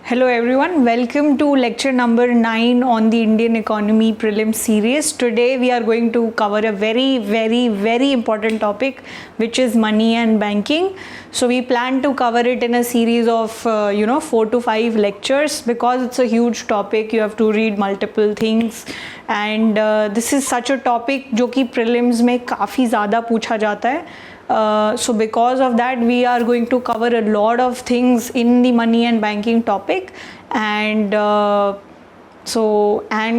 Hello everyone, welcome to lecture number 9 on the Indian economy prelim series. Today we are going to cover a very important topic, which is money and banking. So we plan to cover it in a series of 4 to 5 lectures because it's a huge topic. You have to read multiple things and this is such a topic जो कि prelims में काफ़ी ज़्यादा पूछा जाता है. So because of that we are going to cover a lot of things in the money and banking topic, and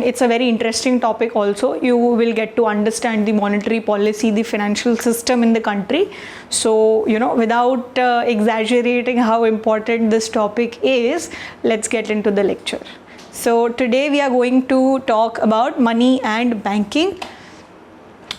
it's a very interesting topic also. You will get to understand the monetary policy, the financial system in the country. So without exaggerating how important this topic is, let's get into the lecture. So today we are going to talk about money and banking.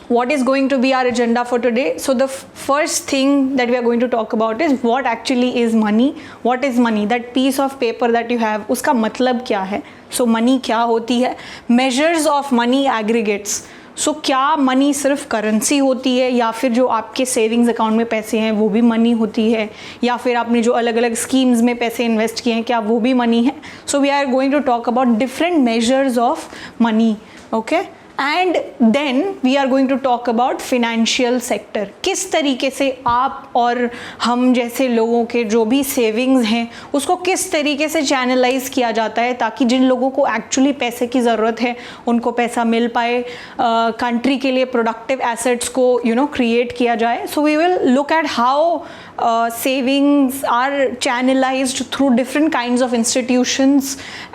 What is going to be our agenda for today? So the first thing that we are going to talk about is what actually is money. What is money? That piece of paper that you have, उसका मतलब क्या है? So money क्या होती है? Measures of money aggregates. So क्या money सिर्फ currency होती है, या फिर जो आपके सेविंग्स अकाउंट में पैसे हैं वो भी मनी होती है, या फिर आपने जो अलग अलग स्कीम्स में पैसे इन्वेस्ट किए हैं क्या वो भी मनी है? So we are going to talk about different measures of money. Okay? And then we are going to talk about financial sector. किस तरीके से आप और हम जैसे लोगों के जो भी सेविंग्स हैं उसको किस तरीके से चैनलाइज किया जाता है ताकि जिन लोगों को एक्चुअली पैसे की ज़रूरत है उनको पैसा मिल पाए, कंट्री के लिए प्रोडक्टिव एसेट्स को क्रिएट किया जाए. So we will look at how savings are channelized through different kinds of institutions,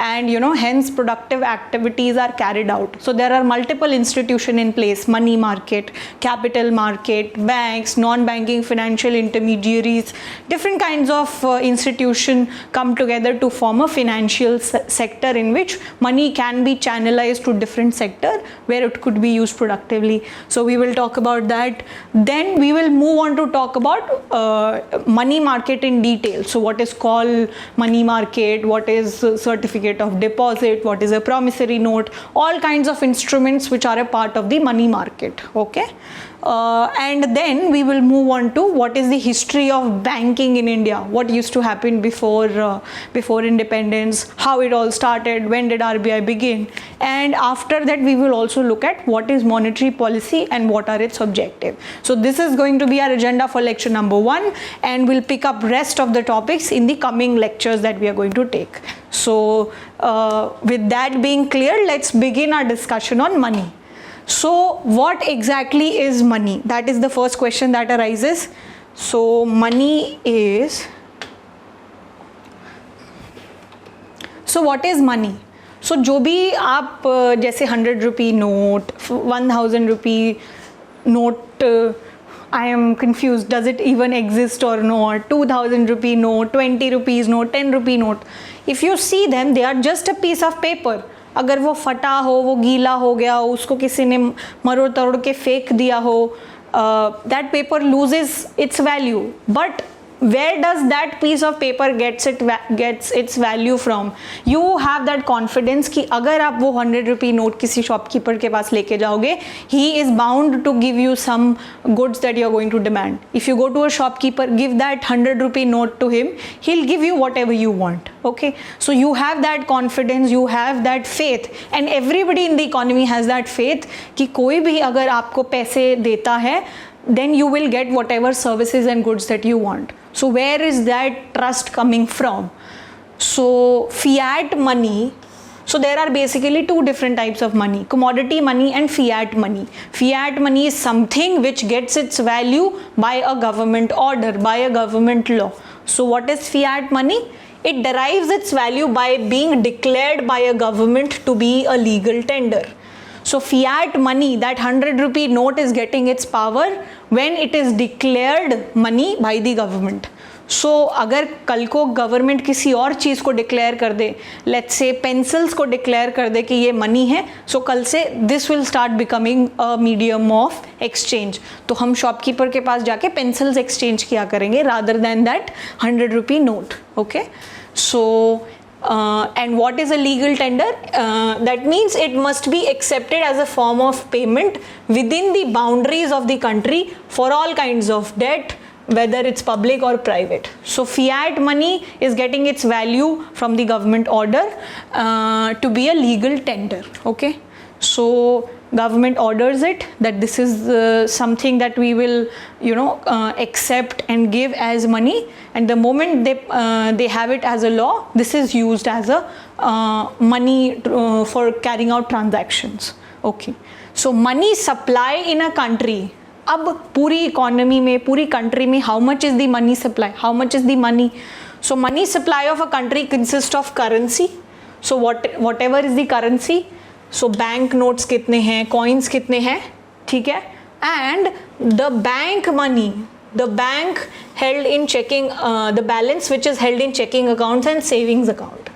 and hence productive activities are carried out. So there are multiple institutions in place: money market, capital market, banks, non-banking financial intermediaries. Different kinds of institution come together to form a financial sector in which money can be channelized to different sector where it could be used productively. So we will talk about that. Then we will move on to talk about money market in detail. So what is called money market, what is certificate of deposit, what is a promissory note, all kinds of instruments which are a part of the money market. Okay, and then we will move on to what is the history of banking in India, what used to happen before independence, how it all started, when did RBI begin, and after that we will also look at what is monetary policy and what are its objectives. So this is going to be our agenda for lecture number 1, and we'll pick up rest of the topics in the coming lectures that we are going to take. So with that being clear, let's begin our discussion on money. So what exactly is money? That is the first question that arises. So money is, so what is money? So जो भी आप जैसे 100 rupee note, 1000 rupee note, I am confused, does it even exist or not? 2000 rupee note, 20 rupees note, 10 rupee note. If you see them, they are just a piece of paper. अगर वो फटा हो, वो गीला हो गया हो, उसको किसी ने मरोड़ तरोड़ के फेंक दिया हो, that paper loses its value. But where does that piece of paper gets its value from? You have that confidence कि अगर आप वो 100 rupee note किसी शॉपकीपर के पास लेके जाओगे, he is bound to give you some goods that you are going to demand. If you go to a shopkeeper, give that 100 rupee note to him, he'll give you whatever you want. Okay, so you have that confidence, you have that faith, and everybody in the economy has that faith कि कोई भी अगर आपको पैसे देता है, then you will get whatever services and goods that you want. So where is that trust coming from? So fiat money, so there are basically two different types of money: commodity money and fiat money. Fiat money is something which gets its value by a government order, by a government law. So what is fiat money? It derives its value by being declared by a government to be a legal tender. So fiat money, that 100 rupee note, is getting its power when it is declared money by the government. So अगर कल को government किसी और चीज़ को declare कर दे, let's say pencils को declare कर दे कि ये मनी है, सो कल से this will start becoming a medium of exchange. तो हम शॉपकीपर के पास जाके पेंसिल्स एक्सचेंज किया करेंगे rather than that 100 rupee note. Okay, so and what is a legal tender? That means it must be accepted as a form of payment within the boundaries of the country for all kinds of debt, whether it's public or private. So fiat money is getting its value from the government order to be a legal tender. Okay, so government orders it that this is something that we will accept and give as money, and the moment they have it as a law, this is used as a money for carrying out transactions. Okay, so money supply in a country, अब पूरी economy में, पूरी country में, how much is the money supply, how much is the money. So money supply of a country consist of currency. So what ever is the currency, so bank notes कितने हैं, coins कितने हैं, ठीक है, and the bank money, the bank held in checking, the balance which is held in checking accounts and savings account.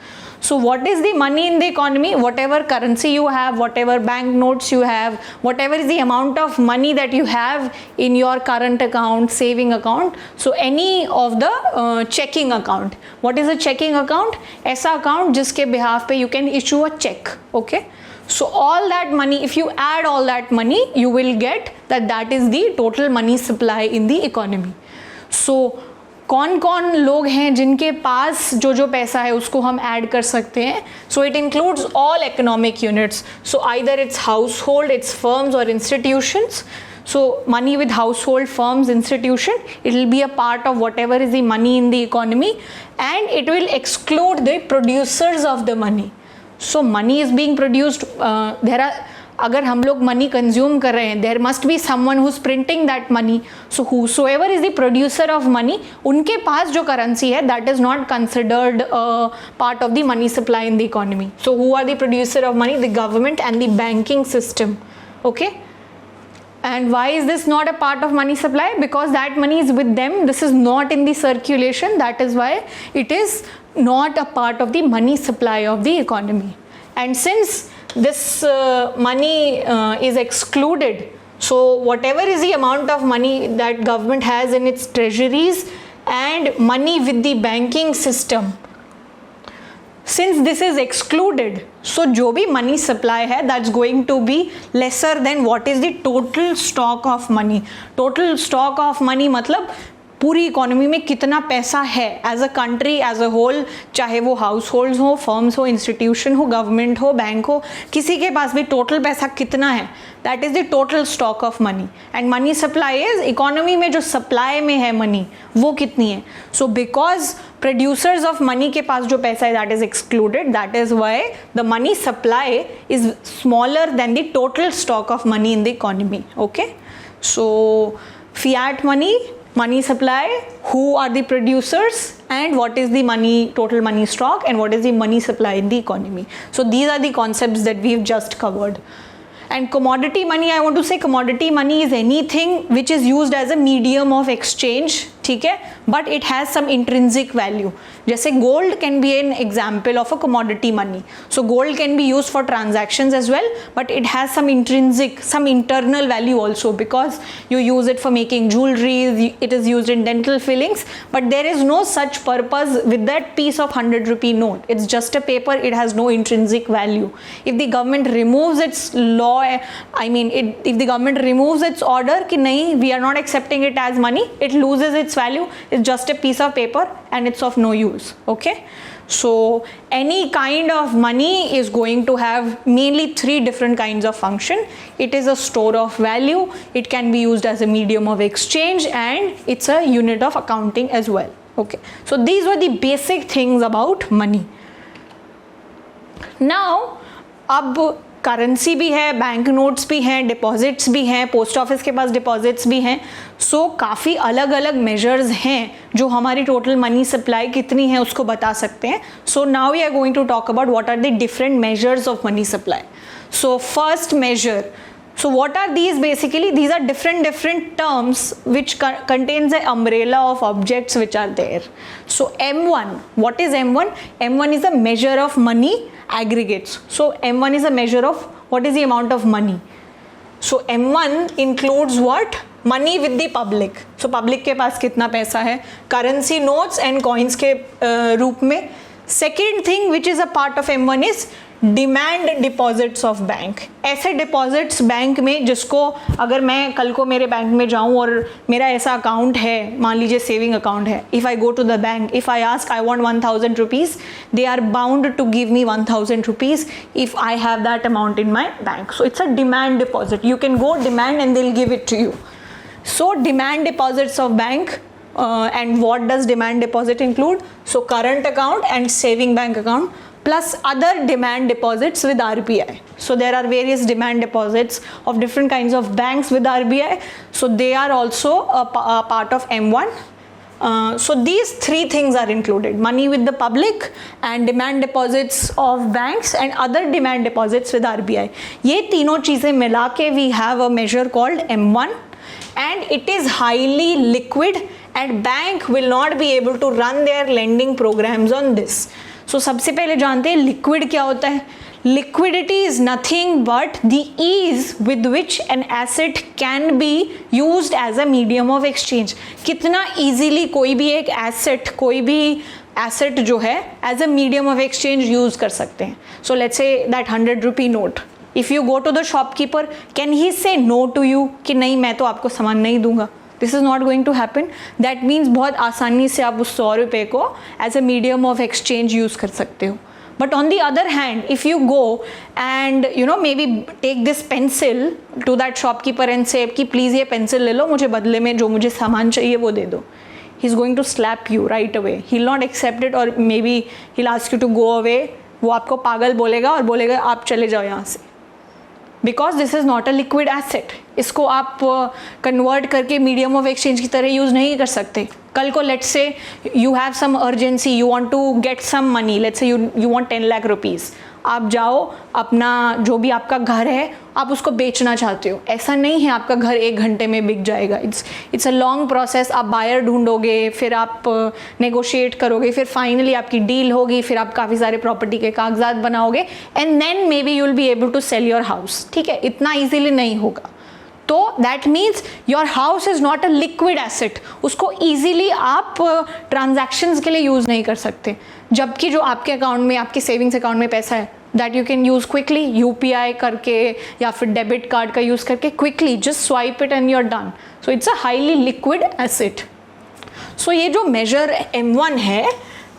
So what is the money in the economy? Whatever currency you have, whatever bank notes you have, whatever is the amount of money that you have in your current account, saving account, so any of the checking account. What is a checking account? ऐसा account जिसके behalf पे you can issue a check. Okay, so all that money, if you add all that money, you will get that is the total money supply in the economy. So कौन कौन लोग हैं जिनके पास जो जो पैसा है उसको हम ऐड कर सकते हैं. So it includes all economic units. So either it's house hold, it's firms और institutions. So money with household, firms, institution, it will be a part of whatever is the money in the economy, and it will exclude the producers of the money. So money is being produced, अगर हम लोग money consume कर रहे हैं, there must be someone who is printing that money. So whosoever is the producer of money, उनके पास जो currency है that is not considered part of the money supply in the economy. So who are the producer of money? The government and the banking system. Okay, and why is this not a part of money supply? Because that money is with them, this is not in the circulation, that is why it is not a part of the money supply of the economy. And since this money is excluded, so whatever is the amount of money that government has in its treasuries and money with the banking system, since this is excluded, so जो भी money supply है that's going to be lesser than what is the total stock of money. Total stock of money मतलब पूरी economy में कितना पैसा है as a country as a whole, चाहे वो हाउस होल्ड्स हो, फर्म्स हो, इंस्टीट्यूशन हो, गवर्नमेंट हो, बैंक हो, किसी के पास भी टोटल पैसा कितना है, that is the total stock of money. And money supply is economy में जो सप्लाई में है मनी वो कितनी है. So because producers of money के पास जो पैसा है that is excluded, that is why the money supply is smaller than the total stock of money in the economy. Okay, so fiat money, money supply, who are the producers, and what is the money, total money stock, and what is the money supply in the economy. So these are the concepts that we've just covered. And commodity money, I want to say commodity money is anything which is used as a medium of exchange, ठीक है, but it has some intrinsic value. जैसे gold can be an example of a commodity money. So gold can be used for transactions as well, but it has some intrinsic, some internal value also, because you use it for making jewelry, it is used in dental fillings, but there is no such purpose with that piece of 100 rupee note. It's just a paper, it has no intrinsic value. If the government removes its law, I mean, if the government removes its order कि नहीं, we are not accepting it as money, it loses its value. It's just a piece of paper and it's of no use. Okay, so any kind of money is going to have mainly three different kinds of function. It is a store of value, it can be used as a medium of exchange, and it's a unit of accounting as well. Okay, so these were the basic things about money. Now अब currency भी है, bank notes भी हैं, deposits भी हैं, post office के पास deposits भी हैं. सो काफ़ी अलग अलग मेजर्स हैं जो हमारी टोटल मनी सप्लाई कितनी है उसको बता सकते हैं. So now we are going to talk about what are the different measures of money supply. So first measure, so what are these? Basically these are different terms which contains an umbrella of objects which are there. So M1, what is M1? M1 is a measure of money aggregates. So M1 is a measure of what is the amount of money. So M1 includes what? Money with the public. So public के पास कितना पैसा है, currency notes and coins के रूप में. Second thing which is a part of M1 is demand deposits of bank, ऐसे deposits bank में जिसको अगर मैं कल को मेरे बैंक में जाऊं और मेरा ऐसा अकाउंट है, मान लीजिए सेविंग अकाउंट है, if I go to the bank, if I ask I want 1000 rupees, they are bound to give me 1000 rupees if I have that amount in my bank. So it's a demand deposit. You can go demand and they will give it to you. So demand deposits of bank, and what does demand deposit include? So current account and saving bank account plus other demand deposits with RBI. So there are various demand deposits of different kinds of banks with RBI. So they are also a part of M1. So these three things are included: money with the public and demand deposits of banks and other demand deposits with RBI. ये तीनों चीज़ें मिला के we have a measure called M1. And it is highly liquid and bank will not be able to run their lending programs on this. So सबसे पहले जानते हैं liquid क्या होता है. Liquidity is nothing but the ease with which an asset can be used as a medium of exchange. कितना easily कोई भी एक asset, कोई भी asset जो है as a medium of exchange use कर सकते हैं. So let's say that 100 rupee note. If you go to the shopkeeper, can he say no to you कि नहीं मैं तो आपको सामान नहीं दूंगा? This is not going to happen. That means बहुत आसानी से आप उस 100 रुपये को as a medium of exchange use कर सकते हो. But on the other hand, if you go and maybe take this pencil to that shopkeeper and say कि please ये pencil ले लो, मुझे बदले में जो मुझे सामान चाहिए वो दे दो, he's going to slap you right away. He'll not accept it, or maybe he'll ask you to go away. वो आपको पागल बोलेगा और बोलेगा आप चले जाओ यहाँ से. Because this is not a liquid asset. इसको आप कन्वर्ट करके मीडियम ऑफ एक्सचेंज की तरह यूज़ नहीं कर सकते. कल को let's say you have some urgency, you want to get some money, let's say you want 10 lakh rupees. आप जाओ, अपना जो भी आपका घर है आप उसको बेचना चाहते हो. ऐसा नहीं है आपका घर 1 घंटे में बिक जाएगा. It's a long process. आप बायर ढूंढोगे, फिर आप नेगोशिएट करोगे, फिर फाइनली आपकी डील होगी, फिर आप काफ़ी सारे प्रॉपर्टी के कागजात बनाओगे and then maybe you will be able to sell your house. ठीक है, इतना ईजिली नहीं होगा. तो that means your house is not a liquid asset. उसको ईजिली आप ट्रांजैक्शंस के लिए यूज़ नहीं कर सकते. जबकि जो आपके अकाउंट में, आपके सेविंग्स अकाउंट में पैसा है, that you can use quickly, UPI करके या फिर डेबिट कार्ड का यूज़ करके quickly just swipe it and you are done. So it's a highly liquid asset. So ये जो मेजर M1 है,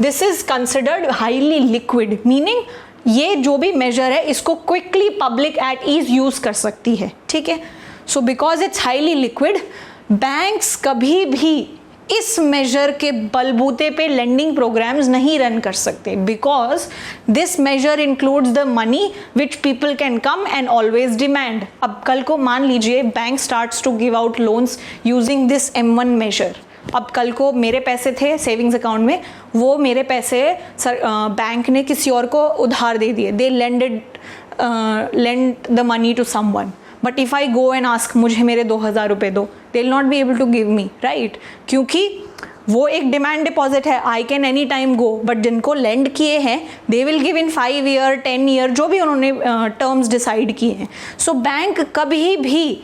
this is considered highly liquid, meaning ये जो भी मेजर है इसको quickly public at ease use कर सकती है. ठीक है. So because it's highly liquid, banks कभी भी इस मेजर के बलबूते पे लेंडिंग प्रोग्राम्स नहीं रन कर सकते. Because this measure includes the money which people can come and always demand. अब कल को मान लीजिए bank starts to give out loans using this M1 measure. अब कल को मेरे पैसे थे सेविंग्स अकाउंट में, वो मेरे पैसे बैंक ने किसी और को उधार दे दिए. They lend the money to someone. But if I go and ask मुझे मेरे 2000 रुपये दो, they will not be able to give me, right? क्योंकि वो एक डिमांड डिपॉजिट है. I can any time go, but जिनको लेंड किए हैं they will give in 5 year 10 year जो भी उन्होंने टर्म्स डिसाइड किए हैं. सो बैंक कभी भी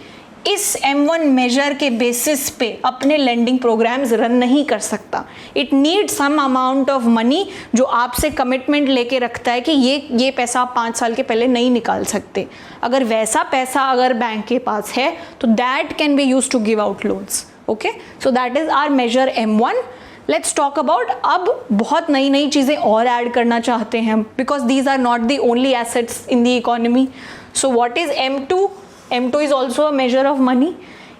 इस M1 मेजर के बेसिस पे अपने लेंडिंग प्रोग्राम्स रन नहीं कर सकता. It need some amount of money जो आपसे कमिटमेंट लेके रखता है कि ये पैसा आप 5 साल के पहले नहीं निकाल सकते. अगर वैसा पैसा अगर बैंक के पास है तो that can be use to give out loans. Okay, so that is our measure M1. Let's talk about, अब बहुत नई नई चीज़ें और ऐड करना चाहते हैं हम, because these are not the only assets in the economy. So what is M2? M2 is also a measure of money.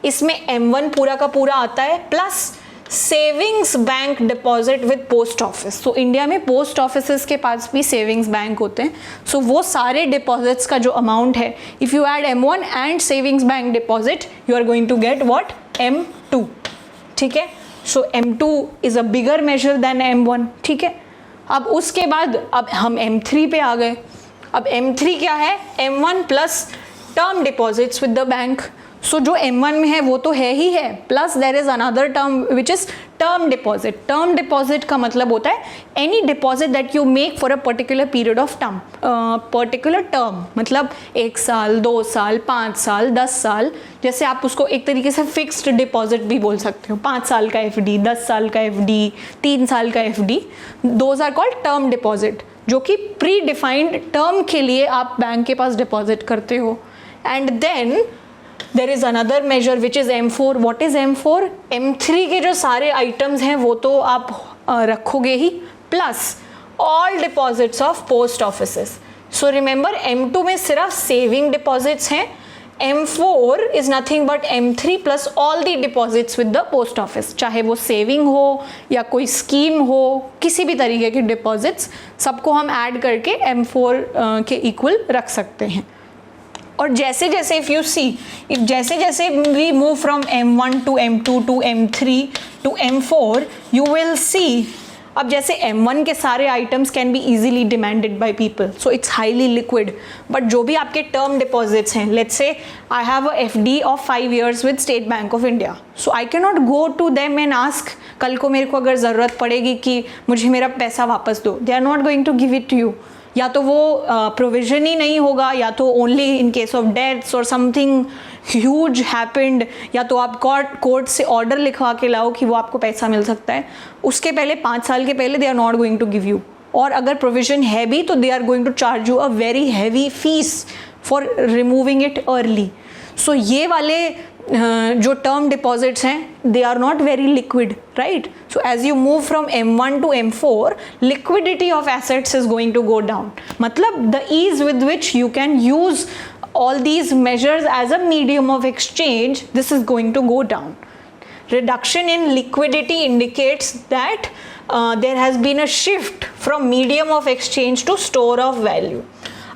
इसमें M1 पूरा का पूरा आता है plus savings bank deposit with post office. तो इंडिया में पोस्ट ऑफिस के पास भी सेविंग्स बैंक होते हैं. सो वो सारे डिपॉजिट्स का जो अमाउंट है, if you add M1 and savings bank deposit, you are going to get what? M2. ठीक है. So M2 is a bigger measure than M1. ठीक है. अब उसके बाद अब हम M3 पे आ गए. अब M3 क्या है? M1 plus term deposits with the bank. So जो M1 में है वो तो है ही है, plus there is another term which is term deposit. Term deposit का मतलब होता है any deposit that you make for a particular period of time. Particular term मतलब 1 साल, 2 साल, 5 साल, 10 साल. जैसे आप उसको एक तरीके से फिक्स्ड डिपॉजिट भी बोल सकते हो. 5 साल का FD, 10 साल का FD, 3 साल का FD, those are called term deposit. जो कि प्री डिफाइंड टर्म के लिए आप बैंक के पास डिपॉजिट करते हो. And then there is another measure which is M4. What is M4? M3 के जो सारे आइटम्स हैं वो तो आप रखोगे ही, plus all deposits of post offices. So remember M2 में सिर्फ सेविंग डिपॉजिट्स हैं, M4 is nothing but M3 plus all the deposits with the post office, चाहे वो सेविंग हो या कोई स्कीम हो, किसी भी तरीके के डिपॉजिट्स सबको हम ऐड करके M4 के इक्वल रख सकते हैं. और जैसे जैसे इफ़ यू सी, जैसे जैसे we move from M1 to M2 to M3 to M4, you will see, अब जैसे M1 के सारे items can be easily demanded by people, so it's highly liquid. But जो भी आपके टर्म डिपॉजिट्स हैं, let's say I have a FD of 5 years with State Bank of India, so I can not go to them and ask कल को मेरे को अगर ज़रूरत पड़ेगी कि मुझे मेरा पैसा वापस दो, they are not going to give it to you. या तो वो प्रोविजन ही नहीं होगा, या तो only in case of deaths और समथिंग ह्यूज हैपेंड, या तो आप कोर्ट से ऑर्डर लिखवा के लाओ कि वो आपको पैसा मिल सकता है. उसके पहले 5 साल के पहले they are not going to give you. और अगर प्रोविजन है भी तो they are going to charge you a very heavy fee for removing it early. So ये वाले जो टर्म डिपॉजिट्स हैं they are not very liquid, right. So as you move from M1 to M4, liquidity of assets is going to go down. मतलब the ease with which you can use all these measures as a medium of exchange, this is going to go down. Reduction in liquidity indicates that there has been a shift from medium of exchange to store of value.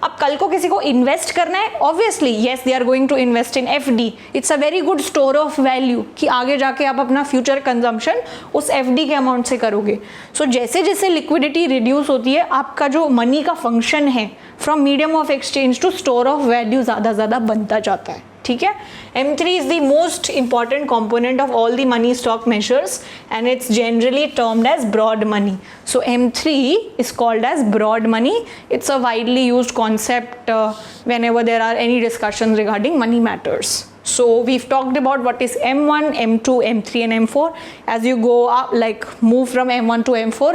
अब कल को किसी को invest करना है, obviously yes they are going to invest in FD. It's a very good store of value कि आगे जाके आप अपना फ्यूचर कंजम्पशन उस FD के अमाउंट से करोगे. सो जैसे जैसे लिक्विडिटी रिड्यूस होती है, आपका जो मनी का फंक्शन है from medium of exchange to store of value ज़्यादा बनता जाता है. ठीक है. M3 is the most important component of all the money stock measures and it's generally termed as broad money. So M3 is called as broad money. It's a widely used concept whenever there are any discussions regarding money matters. So we've talked about what is M1, M2, M3 and M4. As you go up, like move from M1 to M4,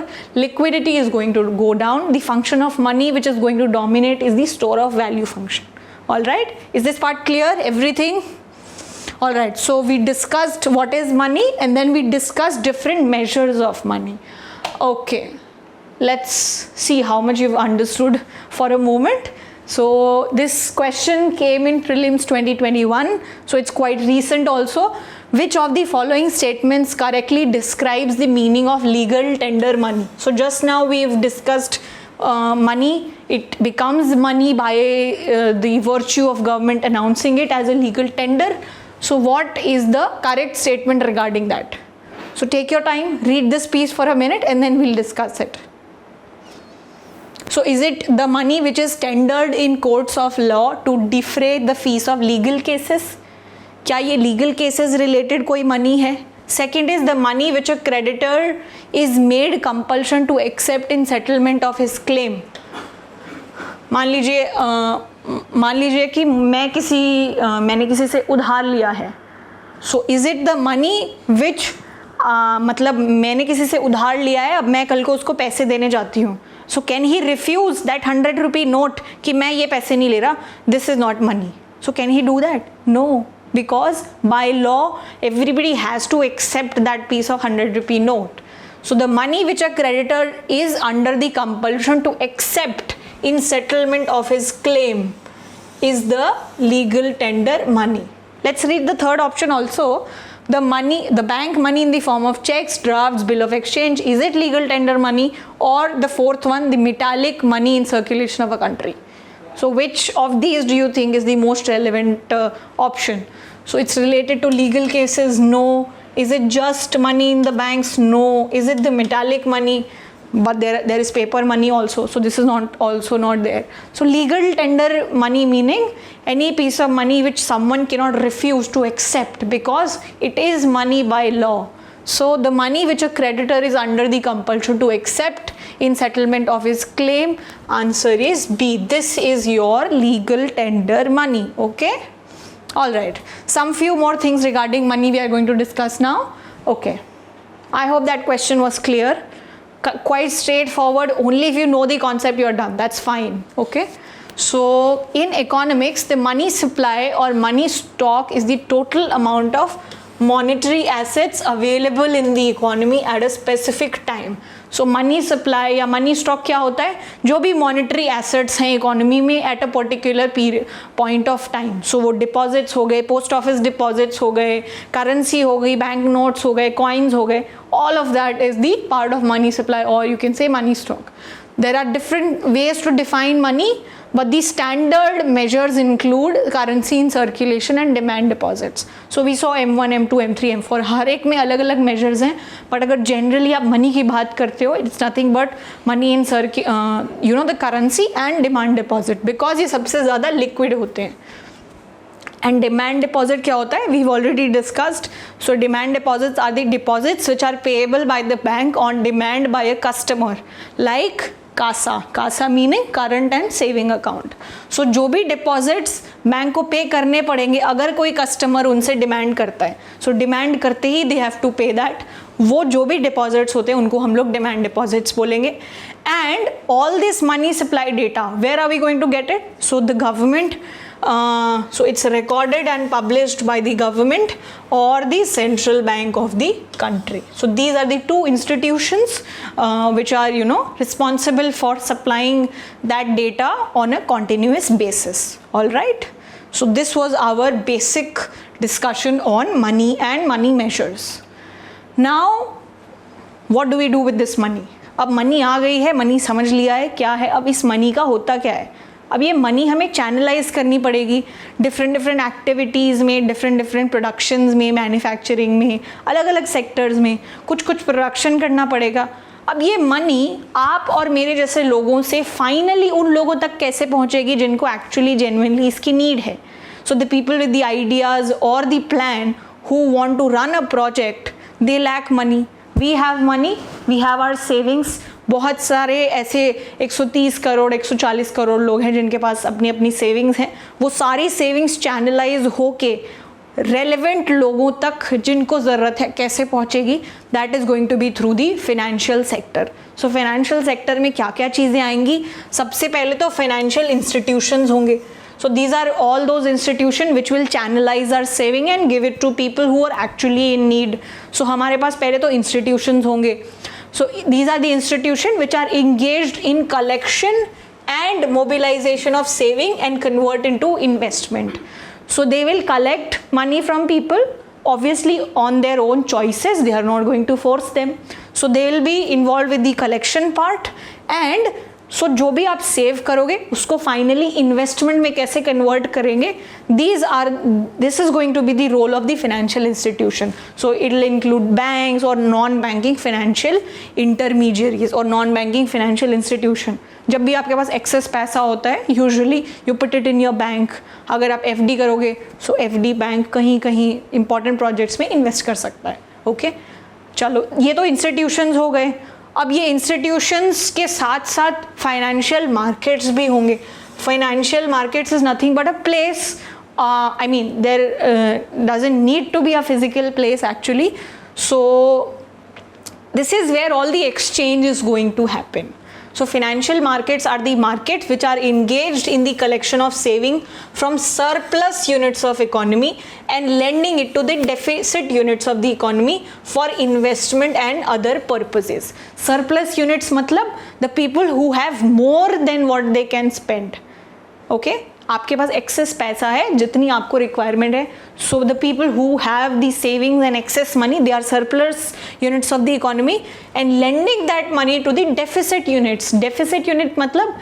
liquidity is going to go down. The function of money which is going to dominate is the store of value function. All right, is this part clear? Everything? All right, so we discussed what is money and then we discussed different measures of money. Okay, let's see how much you've understood for a moment. So this question came in prelims 2021, so it's quite recent also. Which of the following statements correctly describes the meaning of legal tender money? So just now we've discussed money. It becomes money by the virtue of government announcing it as a legal tender. So what is the correct statement regarding that? So take your time, read this piece for a minute and then we'll discuss it. So is it the money which is tendered in courts of law to defray the fees of legal cases? क्या ये legal cases related कोई money है? Second is the money which a creditor is made compulsion to accept in settlement of his claim. मान लीजिए कि मैंने किसी से उधार लिया है. So is it the money विच मतलब मैंने किसी से उधार लिया है, अब मैं कल को उसको पैसे देने जाती हूँ. So can he refuse that 100 rupee note कि मैं ये पैसे नहीं ले रहा, this is not money. So can he do that? No, because by law everybody has to accept that piece of 100 rupee note. So the money which a creditor is under the compulsion to accept in settlement of his claim is the legal tender money. Let's read the third option also. The bank money in the form of checks, drafts, bill of exchange, is it legal tender money? Or the fourth one, the metallic money in circulation of a country. So which of these do you think is the most relevant option? So it's related to legal cases? No. Is it just money in the banks? No. Is it the metallic money? But there is paper money also. So this is not there. So legal tender money meaning any piece of money which someone cannot refuse to accept because it is money by law. So the money which a creditor is under the compulsion to accept in settlement of his claim, answer is B. This is your legal tender money. Okay? All right. Some few more things regarding money we are going to discuss now. Okay. I hope that question was clear. quite straightforward. Only if you know the concept you're done, that's fine. Okay, so in economics, the money supply or money stock is the total amount of monetary assets available in the economy at a specific time. So money supply या money stock क्या होता है, जो भी monetary assets हैं economy में at a particular period point of time. So वो deposits हो गए, post office deposits हो गए, currency हो गई, bank notes हो गए, coins हो गए, all of that is the part of money supply, or you can say money stock. There are different ways to define money, but the standard measures include currency in circulation and demand deposits. So we saw M1, M2, M3, M4, हर एक में अलग अलग measures हैं, but अगर generally आप money की बात करते हो, it's nothing but money in the currency and demand deposit, because ये सबसे ज़्यादा liquid होते हैं. And demand deposit क्या होता है? We've already discussed. So demand deposits are the deposits which are payable by the bank on demand by a customer, like CASA meaning current and saving account. So जो भी deposits bank को पे करने पड़ेंगे अगर कोई कस्टमर उनसे demand करता है, so डिमांड करते ही they have to pay that. वो जो भी deposits होते हैं उनको हम लोग demand deposits बोलेंगे. And all this money supply data, where are we going to get it? So the government, so it's recorded and published by the government or the central bank of the country. So these are the two institutions which are responsible for supplying that data on a continuous basis. All right, so this was our basic discussion on money and money measures. Now what do we do with this money? अब money आ गई है, money समझ लिया है क्या है, अब इस मनी का होता क्या है? अब ये मनी हमें चैनलाइज करनी पड़ेगी डिफरेंट एक्टिविटीज़ में, डिफरेंट प्रोडक्शंस में, मैन्युफैक्चरिंग में, अलग अलग सेक्टर्स में कुछ प्रोडक्शन करना पड़ेगा. अब ये मनी आप और मेरे जैसे लोगों से फाइनली उन लोगों तक कैसे पहुंचेगी जिनको एक्चुअली जेन्युइनली इसकी नीड है. So the people with the ideas और the plan who want to run a project, they lack money. We have money, we have our savings. बहुत सारे ऐसे 130 करोड़ 140 करोड़ लोग हैं जिनके पास अपनी अपनी सेविंग्स हैं. वो सारी सेविंग्स चैनलाइज होके रेलेवेंट लोगों तक जिनको ज़रूरत है कैसे पहुंचेगी? That is going to be through the financial sector. So financial sector में क्या क्या चीज़ें आएंगी? सबसे पहले तो फाइनेंशियल इंस्टीट्यूशंस होंगे. So these are all those institutions which will channelize our saving and give it to people who are actually in need. So हमारे पास पहले तो institutions होंगे. So these are the institutions which are engaged in collection and mobilization of saving and convert into investment. So they will collect money from people, obviously on their own choices. They are not going to force them. So they will be involved with the collection part, and सो जो भी आप save करोगे उसको finally investment में कैसे convert करेंगे, this is going to be the role of the financial institution. So it will include banks और non banking financial intermediaries और नॉन बैंकिंग फाइनेंशियल इंस्टीट्यूशन. जब भी आपके पास एक्सेस पैसा होता है usually you put it in your bank. अगर आप FD करोगे सो FD बैंक कहीं कहीं इंपॉर्टेंट प्रोजेक्ट्स में इन्वेस्ट कर सकता है. ओके, चलो ये तो इंस्टीट्यूशंस हो गए. अब ये इंस्टीट्यूशंस के साथ साथ फाइनेंशियल मार्केट्स भी होंगे. Financial markets is nothing but a place, I mean there doesn't need to be a physical place actually. So this is where all the exchange is going to happen. So financial markets are the markets which are engaged in the collection of saving from surplus units of economy and lending it to the deficit units of the economy for investment and other purposes. Surplus units मतलब the people who have more than what they can spend. Okay? आपके पास excess पैसा है जितनी आपको requirement है. So the people who have the savings and excess money, they are surplus units of the economy and lending that money to the deficit units. Deficit unit मतलब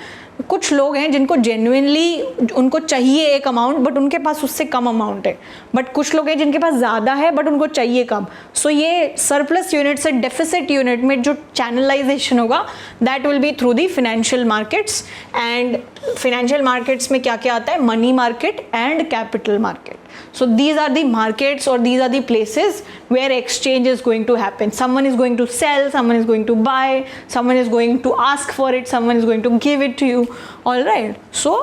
कुछ लोग हैं जिनको जेन्युइनली उनको चाहिए एक अमाउंट बट उनके पास उससे कम अमाउंट है, बट कुछ लोग हैं जिनके पास ज़्यादा है बट उनको चाहिए कम. सो ये सरप्लस यूनिट से डेफिसिट यूनिट में जो चैनलाइजेशन होगा that will be through the financial markets. And financial markets में क्या क्या आता है? Money market and capital market. So these are the markets or these are the places where exchange is going to happen. Someone is going to sell, someone is going to buy, someone is going to ask for it, someone is going to give it to you. All right. So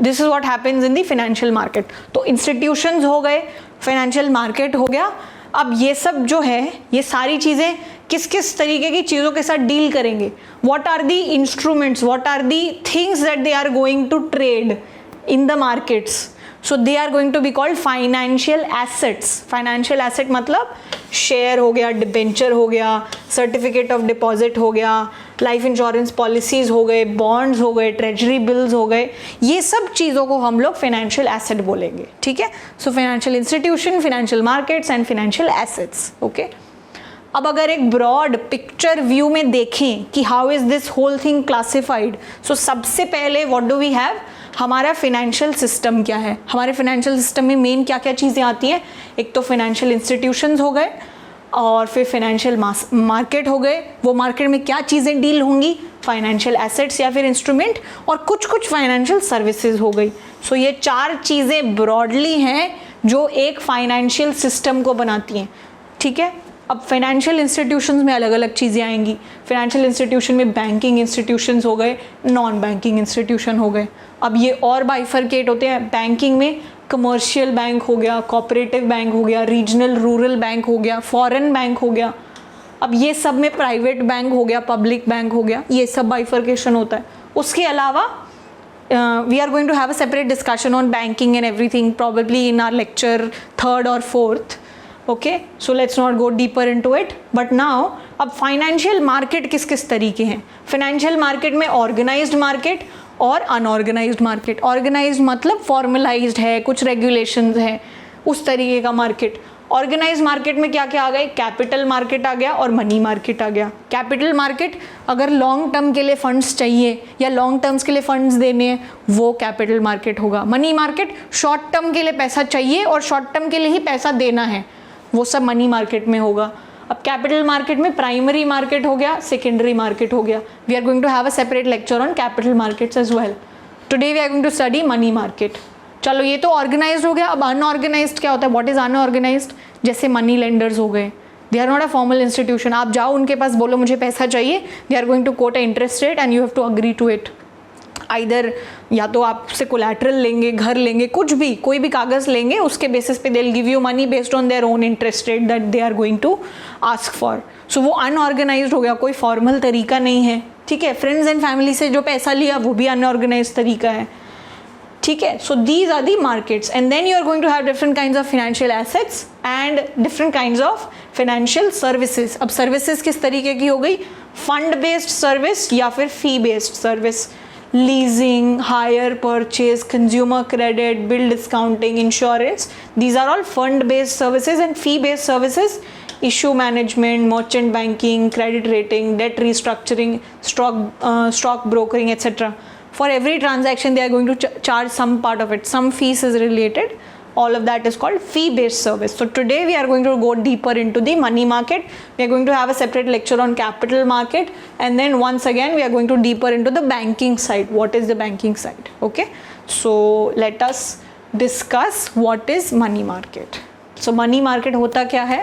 this is what happens in the financial market. तो institutions हो गए, financial market हो गया. अब ये सब जो है, ये सारी चीज़ें किस किस तरीके की चीज़ों के साथ डील करेंगे, what are the instruments, what are the things that they are going to trade in the markets. So they are going to be called financial assets. Financial asset मतलब शेयर हो गया, डिबेंचर हो गया, certificate of deposit हो गया, life insurance policies हो गए, bonds हो गए, ट्रेजरी बिल्स हो गए, ये सब चीज़ों को हम लोग फाइनेंशियल एसेट बोलेंगे. ठीक है. So financial institution, financial markets and financial assets. Okay. अब अगर एक ब्रॉड पिक्चर व्यू में देखें कि how is this whole thing classified, so सबसे पहले व्हाट डू वी हैव, हमारा फाइनेंशियल सिस्टम क्या है. हमारे फाइनेंशियल सिस्टम में मेन क्या क्या चीज़ें आती हैं. एक तो फाइनेंशियल इंस्टीट्यूशंस हो गए, और फिर फाइनेंशियल मार्केट हो गए. वो मार्केट में क्या चीज़ें डील होंगी, फाइनेंशियल एसेट्स या फिर इंस्ट्रूमेंट, और कुछ कुछ फाइनेंशियल सर्विसेज हो गई. सो ये 4 चीज़ें ब्रॉडली हैं जो एक फाइनेंशियल सिस्टम को बनाती हैं. ठीक है. अब फाइनेंशियल इंस्टीट्यूशंस में अलग अलग चीज़ें आएंगी. फाइनेंशियल इंस्टीट्यूशन में बैंकिंग इंस्टीट्यूशंस हो गए, नॉन बैंकिंग इंस्टीट्यूशन हो गए. अब ये और बाइफरकेट होते हैं. बैंकिंग में कमर्शियल बैंक हो गया, कोऑपरेटिव बैंक हो गया, रीजनल रूरल बैंक हो गया, फॉरेन बैंक हो गया. अब ये सब में प्राइवेट बैंक हो गया, पब्लिक बैंक हो गया, ये सब बाइफरकेशन होता है. उसके अलावा we are going to have a separate discussion on banking and everything probably in our lecture 3rd or 4th. Okay, so let's not go deeper into it. But now, अब financial market किस किस तरीके हैं. Financial market में organised market और unorganised market. Organised मतलब formalised है, कुछ रेगुलेशंस हैं, उस तरीके का मार्केट. ऑर्गेनाइज्ड मार्केट में क्या क्या आ गए, कैपिटल मार्केट आ गया और मनी मार्केट आ गया. कैपिटल मार्केट अगर लॉन्ग टर्म के लिए फंड्स चाहिए या लॉन्ग टर्म्स के लिए फंड्स देने हैं, वो कैपिटल मार्केट होगा. मनी मार्केट शॉर्ट टर्म के लिए पैसा चाहिए और शॉर्ट टर्म के लिए ही पैसा देना है, वो सब मनी मार्केट में होगा. अब कैपिटल मार्केट में प्राइमरी मार्केट हो गया, सेकेंडरी मार्केट हो गया. We are going to have a separate lecture on capital markets as well. Today we are going to study money market. चलो ये तो ऑर्गेनाइज्ड हो गया. अब अनऑर्गेनाइज्ड क्या होता है, व्हाट इज अनऑर्गेनाइज्ड. जैसे मनी लेंडर्स हो गए, they are not a formal institution. आप जाओ उनके पास, बोलो मुझे पैसा चाहिए, they are going to quote a interest rate and you have to agree to it. Either या तो आपसे कोलैटरल लेंगे, घर लेंगे, कुछ भी, कोई भी कागज़ लेंगे, उसके बेसिस पे they will give you money based on their own interest rate that they are going to ask for. So वो अनऑर्गेनाइज्ड हो गया, कोई फॉर्मल तरीका नहीं है. ठीक है. फ्रेंड्स एंड फैमिली से जो पैसा लिया वो भी अनऑर्गेनाइज्ड तरीका है. ठीक है. So these are the markets and then you are going to have different kinds of financial assets and different kinds of financial services. अब सर्विसेज किस तरीके की हो गई, फंड बेस्ड सर्विस या फिर fee based service. leasing, hire, purchase, consumer credit, bill discounting, insurance, these are all fund based services. And fee based services, issue management, merchant banking, credit rating, debt restructuring, stock brokering, etc. For every transaction they are going to charge some part of it, some fees is related. All of that is called fee based service. So today we are going to go deeper into the money market. We are going to have a separate lecture on capital market, and then once again we are going to deeper into the banking side. What is the banking side? Okay, so let us discuss what is money market. So money market hota kya hai?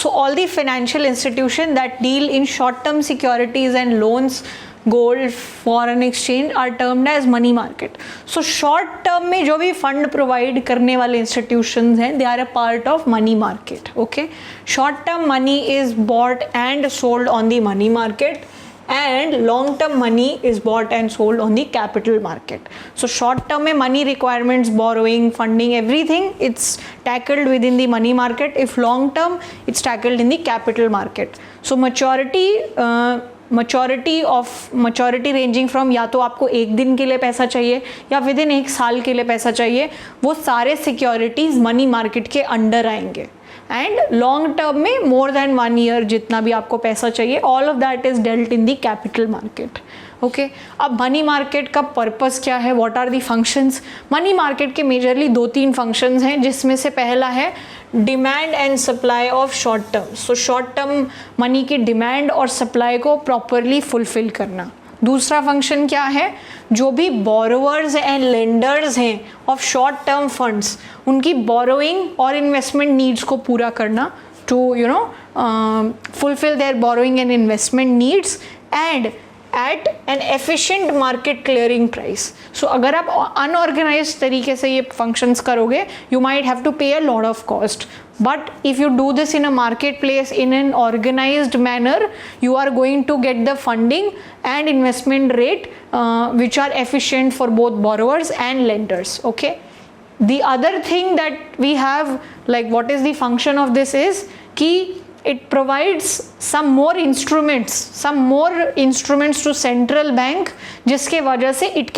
So all the financial institutions that deal in short term securities and loans, gold, foreign exchange are termed as money market. So short term में जो भी fund provide करने वाले institutions हैं, they are a part of money market. Okay. Short term money is bought and sold on the money market and long term money is bought and sold on the capital market. So short term में money requirements, borrowing, funding, everything it's tackled within the money market. If long term it's tackled in the capital market. So maturity ranging from या तो आपको 1 दिन के लिए पैसा चाहिए या विद इन 1 साल के लिए पैसा चाहिए, वो सारे सिक्योरिटीज मनी मार्केट के अंडर आएंगे. एंड लॉन्ग टर्म में मोर देन 1 ईयर जितना भी आपको पैसा चाहिए, all of that is dealt in the capital market. Okay. अब मनी मार्केट का पर्पस क्या है, what are the functions. Money market के मेजरली 2-3 फंक्शंस हैं, जिसमें से पहला है demand and supply of short term. So short term money की डिमांड और सप्लाई को प्रॉपरली फुलफिल करना. दूसरा फंक्शन क्या है, जो भी बोरोवर्स एंड लेंडर्स हैं ऑफ शॉर्ट टर्म फंड्स, उनकी बोरोइंग और इन्वेस्टमेंट नीड्स को पूरा करना, to fulfil their borrowing and investment needs and at an efficient market clearing price. So अगर आप अनऑर्गेनाइज तरीके से ये फंक्शंस करोगे, यू माइट हैव टू पे a lot of cost. But if you do this in a marketplace in an organized manner, you are going to get the funding and investment rate which are efficient for both borrowers and lenders. Okay. The other thing that we have, like what is the function of this is ki it provides some more instruments to central bank, जिसके वजह से it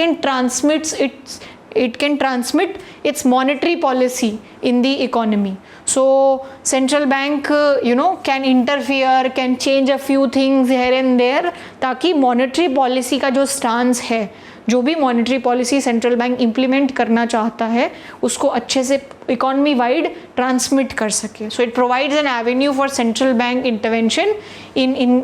can transmit its monetary policy in the economy. So central bank can interfere, can change a few things here and there, ताकि monetary policy का जो stance है, जो भी monetary policy central bank implement करना चाहता है उसको अच्छे से इकोनॉमी वाइड ट्रांसमिट कर सके. So it provides N Avenue for central bank intervention in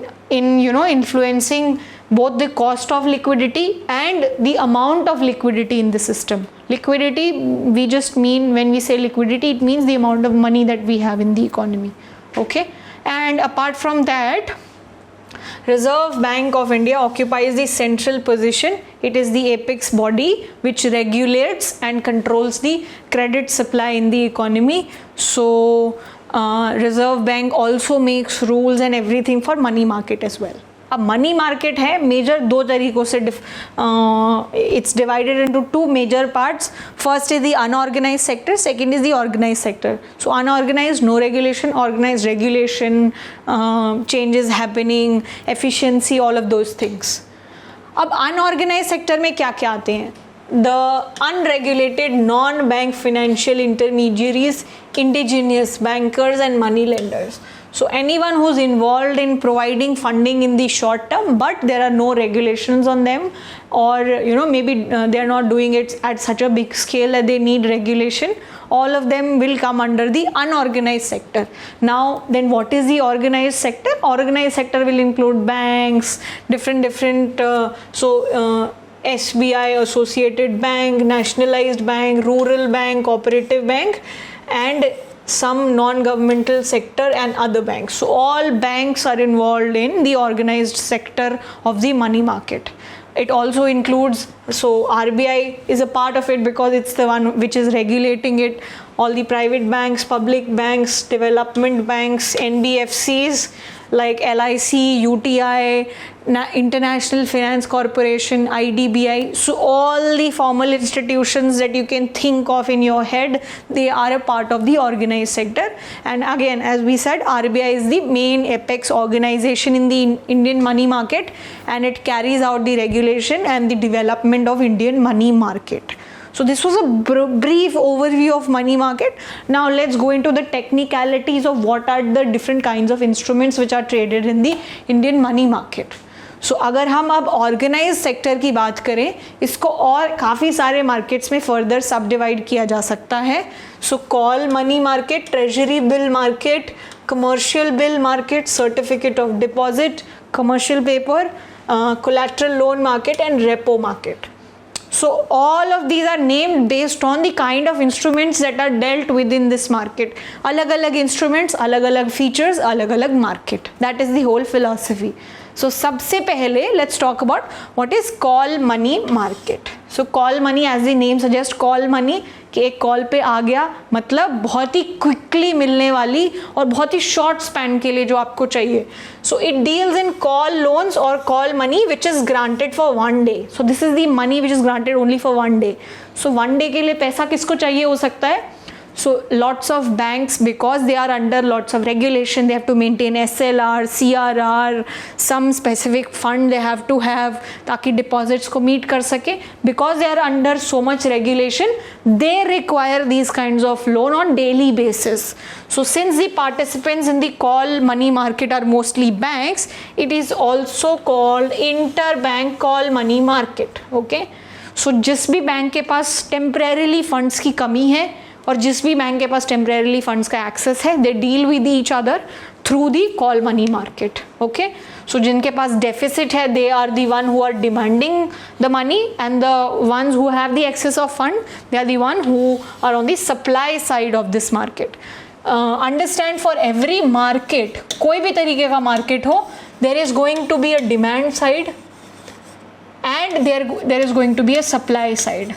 influencing both the cost of liquidity and the amount of liquidity in the system. Liquidity, we just mean, when we say liquidity, it means the amount of money that we have in the economy. Okay. And apart from that, Reserve Bank of India occupies the central position. It is the apex body which regulates and controls the credit supply in the economy. So Reserve Bank also makes rules and everything for money market as well. अब money market है major दो तरीकों से it's divided into two major parts. First is the unorganised sector, second is the organised sector. So unorganised no regulation, organised regulation, changes happening, efficiency, all of those things. अब unorganised sector में क्या क्या आते हैं? The unregulated non-bank financial intermediaries, indigenous bankers and money lenders. So anyone who's involved in providing funding in the short term, but there are no regulations on them, or maybe they are not doing it at such a big scale that they need regulation, all of them will come under the unorganized sector. Now then, what is the organized sector? Organized sector will include banks, different SBI, Associated Bank, Nationalized Bank, Rural Bank, Cooperative Bank, and some non-governmental sector and other banks. So all banks are involved in the organized sector of the money market. It also includes, so RBI is a part of it because it's the one which is regulating it. All the private banks, public banks, development banks, NBFCs like LIC, UTI, International Finance Corporation, IDBI. So all the formal institutions that you can think of in your head, they are a part of the organized sector. And again, as we said, RBI is the main apex organization in the Indian money market, and it carries out the regulation and the development of Indian money market. So this was a brief overview of money market. Now let's go into the technicalities of what are the different kinds of instruments which are traded in the Indian money market. So अगर हम अब organise sector की बात करें, इसको और काफ़ी सारे मार्केट्स में फर्दर सब डिवाइड किया जा सकता है. So call money market, treasury bill market, commercial bill market, certificate of deposit, commercial paper, collateral loan market and repo market. So all of these are named based on the kind of instruments that are dealt within this market. अलग अलग instruments, अलग अलग features, अलग अलग market. That is the whole philosophy. So सबसे पहले let's talk about what is call money market. So call money, as the name suggests, call money कि एक कॉल पे आ गया, मतलब बहुत ही क्विकली मिलने वाली और बहुत ही शॉर्ट स्पैन के लिए जो आपको चाहिए. So it deals in call loans और call money which is granted for 1 day. So this is the money which is granted only for 1 day. So 1 day के लिए पैसा किसको चाहिए हो सकता है? So lots of banks, because they are under lots of regulation, they have to maintain SLR, CRR, some specific fund they have to have ताकि deposits को meet कर सके. Because they are under so much regulation, they require these kinds of loan on daily basis. So since the participants in the call money market are mostly banks, it is also called interbank call money market. Okay? So जिस भी bank के पास temporarily funds की कमी है और जिस भी bank के पास टेम्परेरली फंड्स का एक्सेस है, they deal with each other through the call money market. Okay, so जिनके पास डेफिसिट है, they are the one who are demanding the money, and the ones who have the access of fund, they are the one who are on the supply side of this market. Understand, for every market, कोई भी तरीके का market हो, there is going to be a demand side and there is going to be a supply side.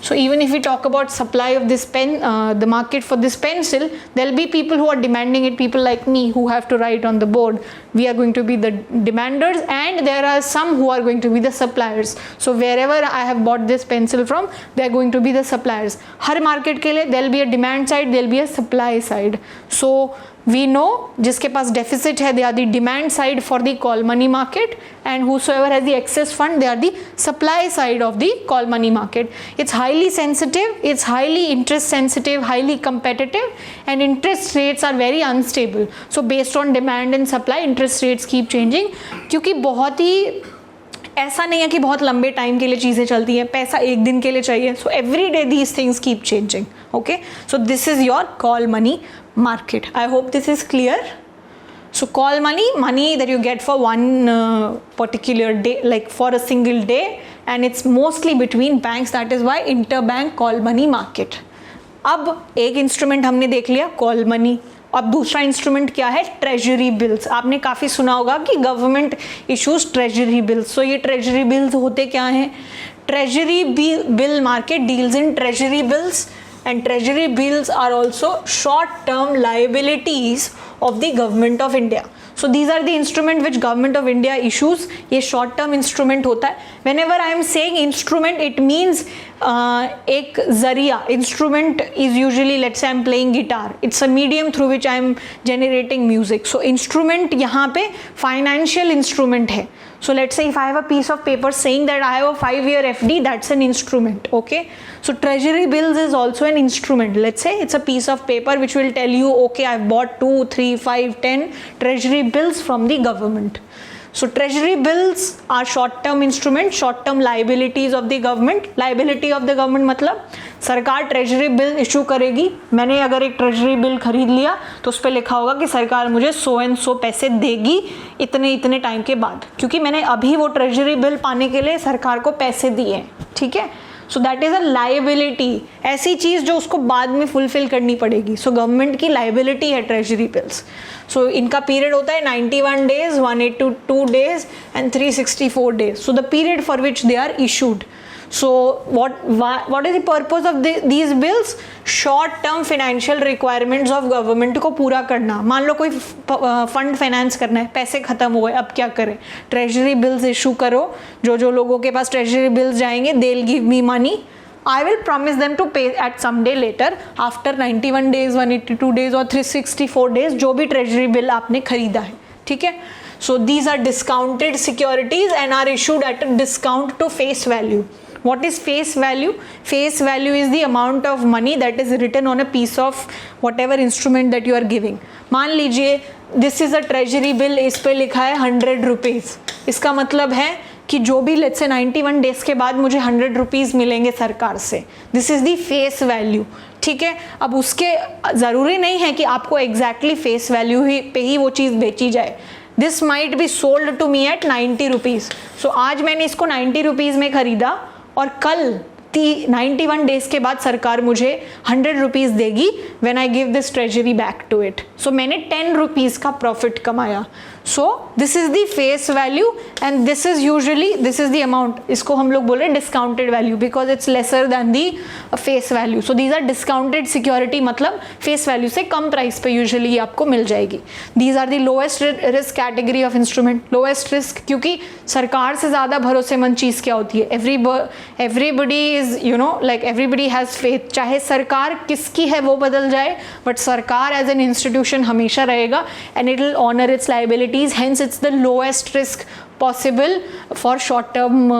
So even if we talk about supply of this pen, the market for this pencil, there'll be people who are demanding it, people like me who have to write on the board. We are going to be the demanders, and there are some who are going to be the suppliers. So wherever I have bought this pencil from, they are going to be the suppliers. Her market के लिए there'll be a demand side, there'll be a supply side. So we know जिसके पास deficit है, they are the demand side for the call money market, and whosoever has the excess fund, they are the supply side of the call money market. It's highly sensitive, it's highly interest sensitive, highly competitive, and interest rates are very unstable. So based on demand and supply, interest rates keep changing, क्योंकि बहुत ही ऐसा नहीं है कि बहुत लंबे time के लिए चीज़ें चलती हैं, पैसा एक दिन के लिए चाहिए. So every day these things keep changing. Okay, so this is your call money market. I hope this is clear. So call money that you get for one particular day, like for a single day, and it's mostly between banks. That is why interbank call money market. अब एक instrument हमने देख लिया call money. अब दूसरा instrument क्या है? Treasury bills. आपने काफ़ी सुना होगा कि गवर्नमेंट इशूज ट्रेजरी बिल्स. सो ये ट्रेजरी बिल्स होते क्या हैं? Treasury bill market deals in treasury bills, and treasury bills are also short term liabilities of the government of India. So these are the instrument which government of India issues. ये short term instrument होता है. Whenever I am saying instrument, it means एक जरिया. Instrument is usually, let's say I am playing guitar. It's a medium through which I am generating music. So instrument यहाँ पे financial instrument है. So let's say if I have a piece of paper saying that I have a 5-year FD, that's an instrument. Okay, so treasury bills is also an instrument. Let's say it's a piece of paper which will tell you, okay, I've bought 2, 3, 5, 10 treasury bills from the government. So treasury bills are short term instrument, short term liabilities of the government. Liability of the government मतलब सरकार treasury bill issue करेगी. मैंने अगर एक treasury bill खरीद लिया तो उस पर लिखा होगा कि सरकार मुझे 100 and 100 पैसे देगी इतने इतने टाइम के बाद, क्योंकि मैंने अभी वो ट्रेजरी बिल पाने के लिए सरकार को पैसे दिए. ठीक है, सो दैट इज़ अ लाइबिलिटी. ऐसी चीज़ जो उसको बाद में फुलफिल करनी पड़ेगी. सो गवर्नमेंट की लाइबिलिटी है ट्रेजरी बिल्स. सो इनका पीरियड होता है 91 days, 182 days and 364 days. So the period for which they are issued. So what is the purpose of these bills? Short term financial requirements of government को पूरा करना. मान लो कोई फंड फाइनेंस करना है, पैसे खत्म हो गए, अब क्या करें? ट्रेजरी बिल्स इशू करो. जो लोगों के पास ट्रेजरी बिल्स जाएंगे, they'll give me money. I will promise them to pay at some day later after 91 days, 182 days और 364 days जो भी ट्रेजरी बिल आपने खरीदा है. ठीक है, so these are discounted securities and are issued at a discount to face value. What is face value? Face value is the amount of money that is written on a piece of whatever instrument that you are giving. मान लीजिए this is a treasury bill, इस पे लिखा है 100 rupees. इसका मतलब है कि जो भी let's say 91 days के बाद मुझे 100 rupees मिलेंगे सरकार से. This is the face value. ठीक है, अब उसके ज़रूरी नहीं है कि आपको exactly face value पे ही वो चीज़ बेची जाए. This might be sold to me at 90 rupees. So आज मैंने इसको 90 rupees में खरीदा और कल 91 डेज के बाद सरकार मुझे 100 रुपीज़ देगी when I give this treasury back to it. So मैंने 10 रुपीज़ का प्रॉफिट कमाया. So this is the face value and this is the amount. इसको हम लोग बोल रहे हैं discounted value because it's lesser than the face value. So these are discounted security, मतलब फेस वैल्यू से कम प्राइस पे यूजुअली आपको मिल जाएगी. These are the lowest risk category of instrument. Lowest risk क्योंकि सरकार से ज़्यादा भरोसेमंद चीज़ क्या होती है? Everybody is like everybody has faith. चाहे सरकार किसकी है वो बदल जाए, बट सरकार एज एन इंस्टीट्यूशन हमेशा रहेगा and it will honor its liabilities. Hence it's the lowest risk possible for short term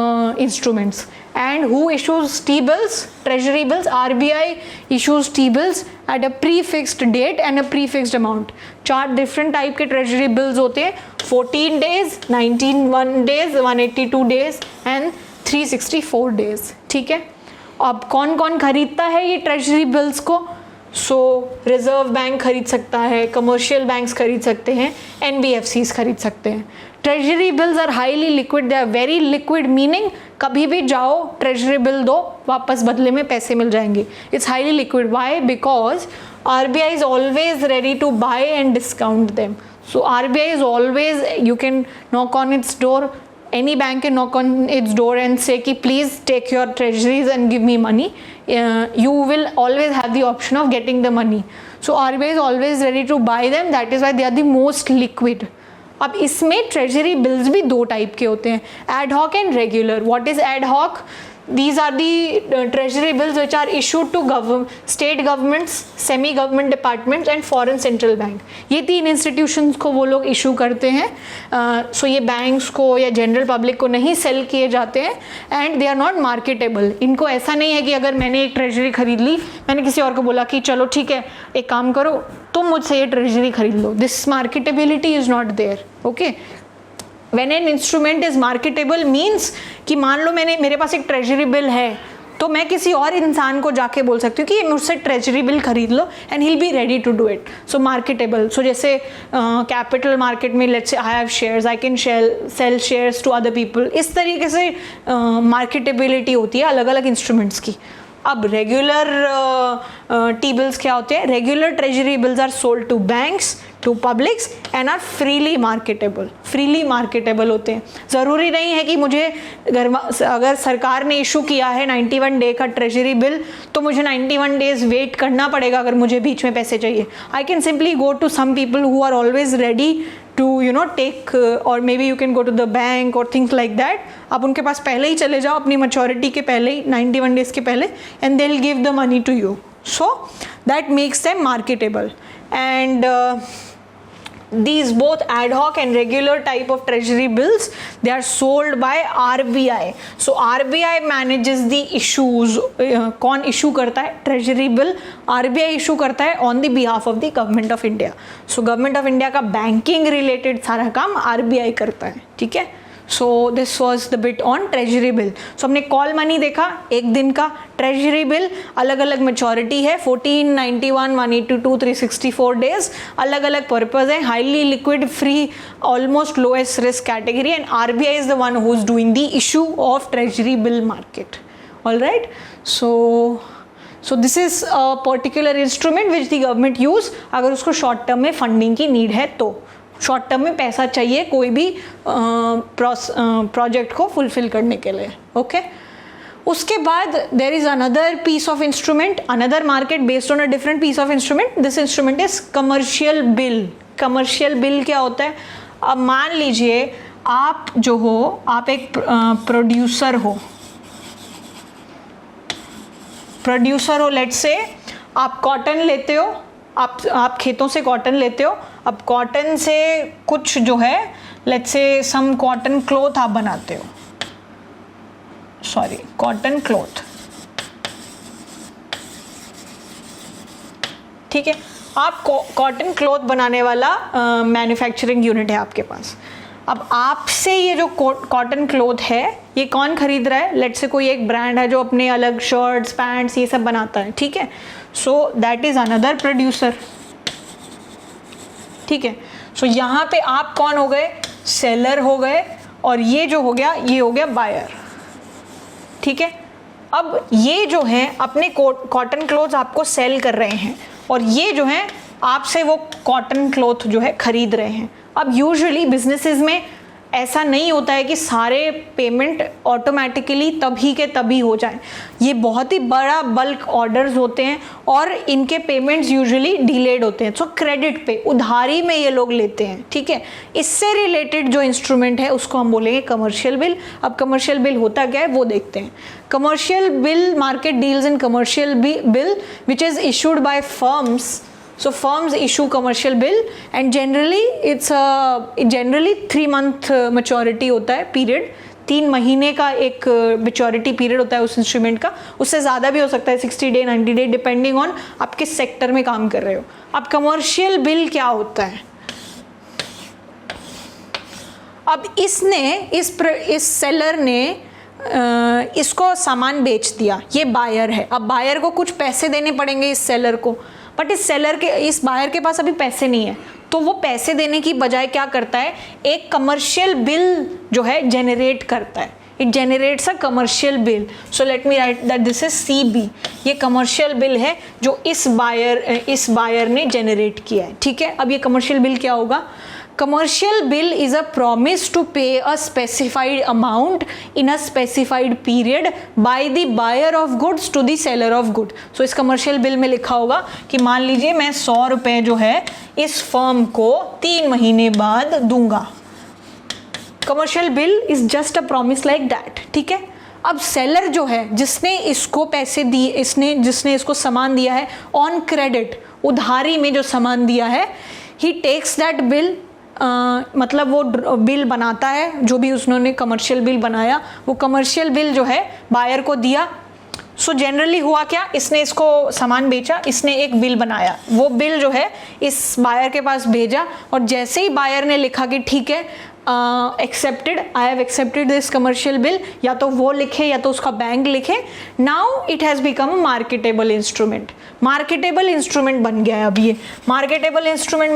instruments. And who issues T-bills? Treasury bills. RBI issues T-bills at a prefixed date and a prefixed amount. 4 different type के treasury bills होते हैं. 14 days, 91 days, 182 days and 364 days. ठीक है, अब कौन कौन खरीदता है ये ट्रेजरी बिल्स को? सो रिजर्व बैंक खरीद सकता है, कमर्शियल बैंक्स खरीद सकते हैं, NBFCs खरीद सकते हैं. Treasury bills are highly liquid, they are very liquid, meaning कभी भी जाओ ट्रेजरी बिल दो, वापस बदले में पैसे मिल जाएंगे. It's highly liquid. Why? Because RBI is always ready to buy and discount them. So RBI is always, you can knock on its door any bank can knock on its door and say ki please take your treasuries and give me money, you will always have the option of getting the money. So RBI is always ready to buy them, that is why they are the most liquid. अब इसमें treasury bills भी दो type के होते हैं, ad hoc and regular. What is ad hoc? These are the treasury bills which are issued to state governments, semi government departments and foreign central bank. ये तीन institutions को वो लोग इशू करते हैं. सो ये बैंक्स को या जनरल पब्लिक को नहीं सेल किए जाते हैं and they are not marketable. इनको ऐसा नहीं है कि अगर मैंने एक ट्रेजरी खरीद ली, मैंने किसी और को बोला कि चलो ठीक है एक काम करो तुम मुझसे ये ट्रेजरी खरीद लो. This marketability is not there. Okay, When an instrument is marketable means कि मान लो मेरे पास एक ट्रेजरी बिल है तो मैं किसी और इंसान को जाके बोल सकती हूँ कि मुझसे ट्रेजरी बिल खरीद लो and he will be ready to do it. So marketable. So जैसे कैपिटल मार्केट में let's say I have shares, I can sell shares to other people. इस तरीके से मार्केटेबिलिटी होती है अलग अलग इंस्ट्रूमेंट्स की. अब रेगुलर टी बिल्स क्या होते हैं? Regular treasury bills are sold to banks, to publics and are freely marketable. Freely marketable होते हैं. ज़रूरी नहीं है कि मुझे अगर सरकार ने इशू किया है 91 डे का ट्रेजरी बिल तो मुझे 91 डेज वेट करना पड़ेगा अगर मुझे बीच में पैसे चाहिए. I can simply go to some people who are always ready to take or maybe you can go to the bank or things like that. आप उनके पास पहले ही चले जाओ अपनी maturity के पहले ही 91 days के पहले and they'll give the money to you. So that makes them marketable. And these both ad hoc and regular type of treasury bills, they are sold by RBI. So RBI manages the issues. कौन issue करता है? Treasury bill RBI issue करता है on the behalf of the government of India. So government of India का banking related सारा काम RBI करता है. ठीक है. So this was the bit on treasury bill. So हमने कॉल मनी देखा, एक दिन का. ट्रेजरी बिल अलग अलग मेचोरिटी है, 14, 91, 182, 364 डेज. अलग अलग पर्पज है. Highly liquid, free, almost lowest risk category and RBI is the one who is doing the issue of treasury bill market. All right. So this is a particular instrument which the government use अगर उसको short term में funding की need है तो. Short term में पैसा चाहिए कोई भी प्रोजेक्ट को फुलफिल करने के लिए. ओके. उसके बाद there is another piece of instrument, another market based on a different piece of instrument. This instrument is commercial bill. Commercial bill क्या होता है? अब मान लीजिए आप जो हो, आप एक प्रोड्यूसर हो, लेट्स से आप कॉटन लेते हो, आप खेतों से कॉटन लेते हो. अब कॉटन से कुछ जो है let's say some cotton cloth आप बनाते हो. Sorry, cotton cloth. ठीक है. आप कॉटन क्लॉथ बनाने वाला मैन्युफैक्चरिंग यूनिट है आपके पास. अब आपसे ये जो कॉटन क्लॉथ है ये कौन खरीद रहा है? लेट्स से कोई एक ब्रांड है जो अपने अलग शर्ट्स, पैंट्स ये सब बनाता है. ठीक है. सो दैट इज अनदर प्रोड्यूसर. ठीक है. सो यहाँ पे आप कौन हो गए? सेलर हो गए. और ये जो हो गया, ये हो गया बायर. ठीक है. अब ये जो है अपने कॉटन क्लॉथ्स आपको सेल कर रहे हैं और ये जो है आपसे वो कॉटन क्लॉथ जो है खरीद रहे हैं. अब यूजुअली बिजनेसेस में ऐसा नहीं होता है कि सारे पेमेंट ऑटोमेटिकली तभी के तभी हो जाए. ये बहुत ही बड़ा बल्क ऑर्डर्स होते हैं और इनके पेमेंट्स यूजुअली डिलेड होते हैं. सो क्रेडिट पे, उधारी में ये लोग लेते हैं. ठीक है. इससे रिलेटेड जो इंस्ट्रूमेंट है उसको हम बोलेंगे कमर्शियल बिल. अब कमर्शियल बिल होता क्या है वो देखते हैं. Commercial bill market deals in commercial bill which is issued by firms. So firms issue commercial bill and generally it's generally 3 month maturity होता है period. 3 महीने का एक maturity period होता है उस इंस्ट्रूमेंट का. उससे ज़्यादा भी हो सकता है, 60 day, 90 day डिपेंडिंग ऑन आप किस सेक्टर में काम कर रहे हो. अब कमर्शियल बिल क्या होता है? अब इसने इस सेलर ने इसको सामान बेच दिया. ये बायर है. अब बायर को कुछ पैसे देने पड़ेंगे इस सेलर को, बट इस बायर के पास अभी पैसे नहीं है. तो वो पैसे देने की बजाय क्या करता है? एक कमर्शियल बिल जो है जनरेट करता है. It generates a commercial bill. So let me right that this is CB. ये कमर्शियल बिल है जो इस बायर ने जनरेट किया है. ठीक है. अब ये कमर्शियल बिल क्या होगा? commercial bill is a promise to pay a specified amount in a specified period by the buyer of goods to the seller of good. So इस commercial bill में लिखा होगा कि मान लीजिए मैं 100 रुपये जो है इस फर्म को 3 महीने बाद दूंगा. Commercial bill is just a promise like that. ठीक है. अब सेलर जो है जिसने इसको पैसे दिए, जिसने इसको सामान दिया है ऑन क्रेडिट, उधारी में जो सामान दिया है, ही टेक्स दैट बिल, मतलब वो बिल बनाता है, जो भी उसने कमर्शियल बिल बनाया वो कमर्शियल बिल जो है बायर को दिया. सो जनरली हुआ क्या, इसने इसको सामान बेचा, इसने एक बिल बनाया, वो बिल जो है इस बायर के पास भेजा, और जैसे ही बायर ने लिखा कि ठीक है accepted, I have accepted this commercial bill, या तो वो लिखे या तो उसका बैंक लिखे, now it has become a marketable instrument. Marketable instrument बन गया है. अब ये मार्केटेबल इंस्ट्रूमेंट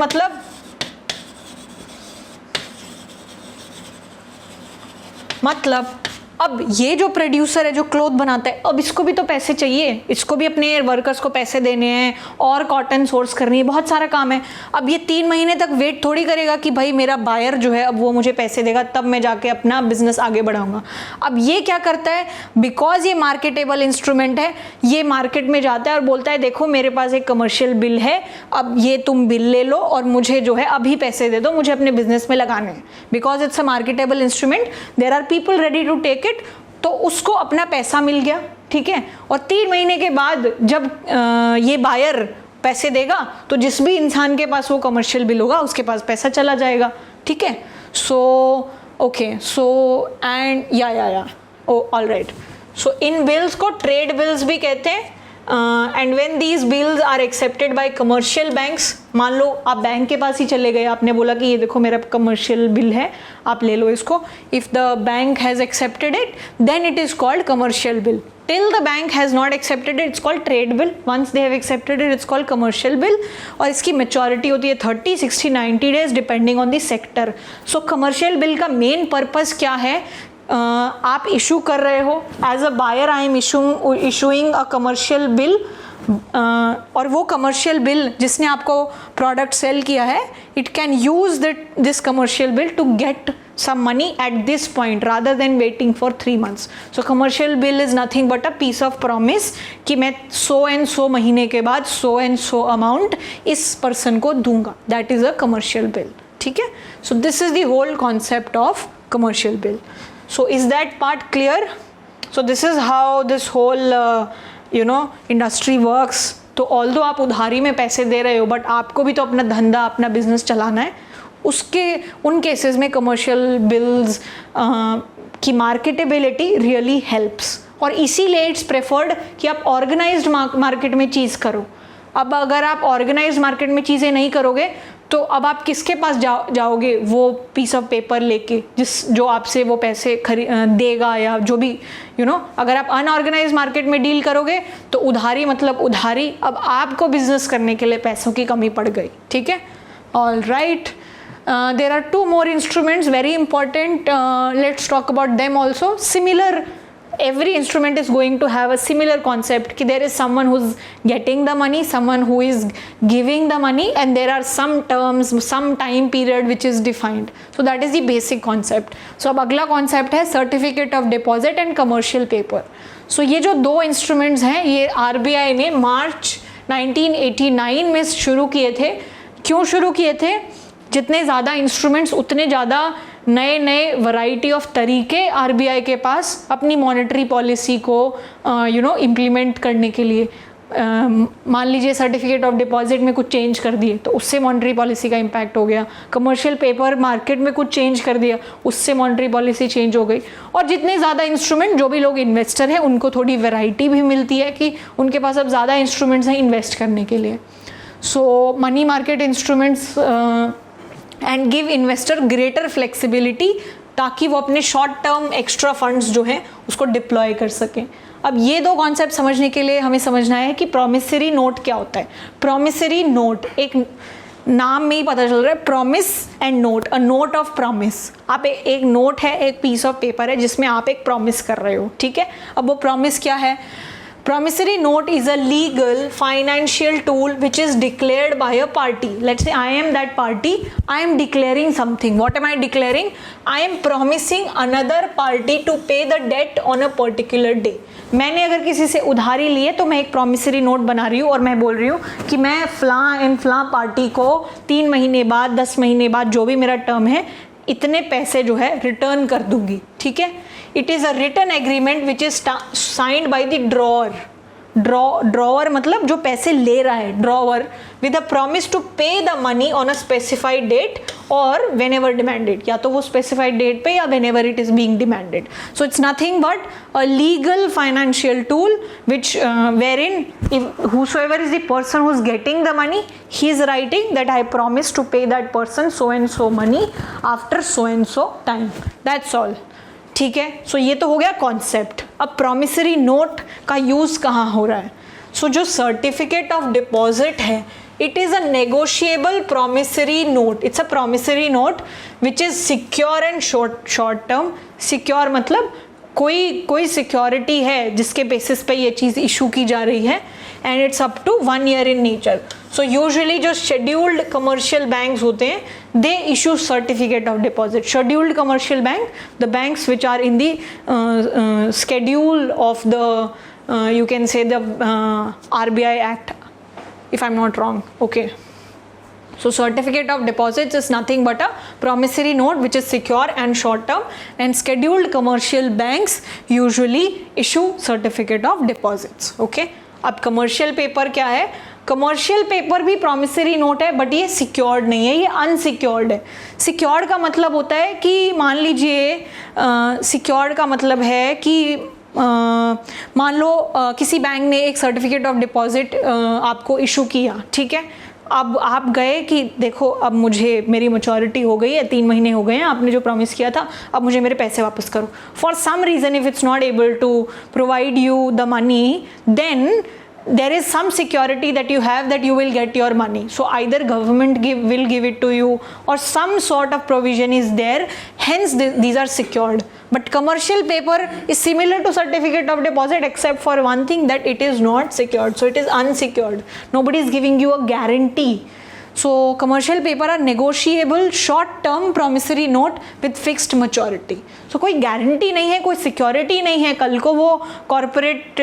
मतलब अब ये जो प्रोड्यूसर है जो क्लोथ बनाता है, अब इसको भी तो पैसे चाहिए, इसको भी अपने वर्कर्स को पैसे देने हैं और कॉटन सोर्स करनी है, बहुत सारा काम है. अब ये 3 महीने तक वेट थोड़ी करेगा कि भाई मेरा बायर जो है अब वो मुझे पैसे देगा तब मैं जाके अपना बिजनेस आगे बढ़ाऊंगा. अब ये क्या करता है, बिकॉज ये मार्केटेबल इंस्ट्रूमेंट है, ये मार्केट में जाता है और बोलता है देखो मेरे पास एक कमर्शियल बिल है, अब ये तुम बिल ले लो और मुझे जो है अभी पैसे दे दो, मुझे अपने बिजनेस में लगाने हैं. Because it's a marketable instrument, there are people ready to take it, तो उसको अपना पैसा मिल गया. ठीक है. और 3 महीने के बाद जब ये बायर पैसे देगा तो जिस भी इंसान के पास वो कमर्शियल बिल होगा उसके पास पैसा चला जाएगा. ठीक है. सो ओके, सो एंड या ऑल राइट. सो इन बिल्स को ट्रेड बिल्स भी कहते हैं. And when these bills are accepted by commercial banks, मान लो आप बैंक के पास ही चले गए, आपने बोला कि ये देखो मेरा कमर्शियल बिल है, आप ले लो इसको. If the bank has accepted it then it is called commercial bill. Till the bank has not accepted it, it's called trade bill. Once they have accepted it, it's called commercial bill. और इसकी maturity होती है 30, 60, 90 days depending on the sector. So commercial bill का main purpose क्या है, आप issue कर रहे हो as a buyer, I am issuing a commercial bill, और वो कमर्शियल बिल जिसने आपको प्रोडक्ट सेल किया है, it can use this commercial bill to get some money at this point rather than waiting for 3 months. So commercial bill is nothing but a piece of promise कि मैं so and so महीने के बाद so and so amount इस person को दूंगा. That is a commercial bill. ठीक है. So this is the whole concept of commercial bill. So is that part clear? So this is how this whole industry works. तो although आप उधारी में पैसे दे रहे हो but आपको भी तो अपना धंधा, अपना बिजनेस चलाना है. उन केसेस में कमर्शियल बिल्स की मार्केटेबिलिटी रियली हेल्प्स, और इसीलिए इट्स प्रेफर्ड कि आप ऑर्गेनाइज्ड मार्केट में चीज़ करो. अब अगर आप ऑर्गेनाइज्ड मार्केट में चीज़ें नहीं करोगे तो अब आप किसके पास जाओगे वो पीस ऑफ पेपर लेके जो आपसे वो पैसे देगा, या जो भी अगर आप अनऑर्गेनाइज्ड मार्केट में डील करोगे तो उधारी मतलब उधारी. अब आपको बिजनेस करने के लिए पैसों की कमी पड़ गई. ठीक है. All right. There are 2 more instruments, very important. Let's talk about them also. Similar, every instrument is going to have a similar concept कि there is someone who's getting the money, someone who is giving the money, and there are some terms, some time period which is defined. So that is the basic concept. So अब अगला concept है certificate of deposit and commercial paper. So ये जो 2 instruments हैं ये RBI ने मार्च 1989 में शुरू किए थे. क्यों शुरू किए थे? जितने ज़्यादा इंस्ट्रूमेंट्स उतने ज़्यादा नए नए वैरायटी ऑफ तरीके आरबीआई के पास अपनी मॉनेटरी पॉलिसी को इम्प्लीमेंट करने के लिए. मान लीजिए सर्टिफिकेट ऑफ डिपॉजिट में कुछ चेंज कर दिए तो उससे मॉनेटरी पॉलिसी का इम्पैक्ट हो गया. कमर्शियल पेपर मार्केट में कुछ चेंज कर दिया, उससे मॉनेटरी पॉलिसी चेंज हो गई. और जितने ज़्यादा इंस्ट्रूमेंट, जो भी लोग इन्वेस्टर हैं उनको थोड़ी वैरायटी भी मिलती है कि उनके पास अब ज़्यादा इंस्ट्रूमेंट्स हैं इन्वेस्ट करने के लिए. So money market instruments and give investor greater flexibility ताकि वो अपने शॉर्ट टर्म एक्स्ट्रा फंड्स जो हैं उसको डिप्लॉय कर सकें. अब ये 2 कॉन्सेप्ट समझने के लिए हमें समझना है कि प्रॉमिसरी नोट क्या होता है. प्रॉमिसरी नोट, एक नाम में ही पता चल रहा है, promise and note, a note of promise. आप एक नोट है, एक पीस ऑफ पेपर है जिसमें आप एक प्रॉमिस कर रहे हो. ठीक है. अब वो प्रॉमिस क्या है? Promissory note is a legal financial tool which is declared by a party. Let's say I am that party. I am declaring something. What am I declaring? I am promising another party to pay the debt on a particular day. मैंने अगर किसी से उधारी ली है तो मैं एक promissory note बना रही हूँ और मैं बोल रही हूँ कि मैं फलां एंड फलां पार्टी को 3 महीने बाद 10 महीने बाद जो भी मेरा टर्म है इतने पैसे जो है रिटर्न कर दूंगी. ठीक है. It is a written agreement which is signed by the drawer. Drawer मतलब जो पैसे ले रहा है, drawer, with a promise to pay the money on a specified date or whenever demanded. या तो वो specified date पे या whenever it is being demanded. So it's nothing but a legal financial tool which wherein if whosoever is the person who is getting the money, he is writing that I promise to pay that person so and so money after so and so time. That's all. ठीक है. सो ये तो हो गया concept. अब promissory note का use कहाँ हो रहा है? सो जो सर्टिफिकेट ऑफ डिपॉजिट है, it is a negotiable promissory note. It's a promissory note which is secure and short term. Secure मतलब कोई सिक्योरिटी है जिसके बेसिस पे ये चीज़ इशू की जा रही है and it's up to 1 year इन नेचर. सो यूजुअली जो शेड्यूल्ड कमर्शियल बैंक्स होते हैं they issue certificate of deposit. Scheduled commercial bank, the banks which are in the schedule of the you can say the RBI Act, if I'm not wrong. Okay. So certificate of deposits is nothing but a promissory note which is secure and short term, and scheduled commercial banks usually issue certificate of deposits. Okay. अब commercial paper क्या है? Commercial paper भी promissory note है but ये secured नहीं है, ये unsecured है. सिक्योर्ड का मतलब होता है कि मान लीजिए सिक्योर्ड का मतलब है कि मान लो किसी बैंक ने एक सर्टिफिकेट ऑफ डिपॉजिट आपको इशू किया. ठीक है. अब आप गए कि देखो अब मुझे मेरी मैच्योरिटी हो गई है, 3 महीने हो गए हैं, आपने जो प्रॉमिस किया था अब मुझे मेरे पैसे वापस करो. For some reason if it's not able to provide you the money, then there is some security that you have that you will get your money. So either government will give it to you or some sort of provision is there, hence these are secured. But commercial paper is similar to certificate of deposit except for one thing, that it is not secured. So it is unsecured. Nobody is giving you a guarantee. So commercial paper are negotiable short term promissory note with fixed maturity. So कोई guarantee नहीं है, कोई security नहीं है. कल को वो corporate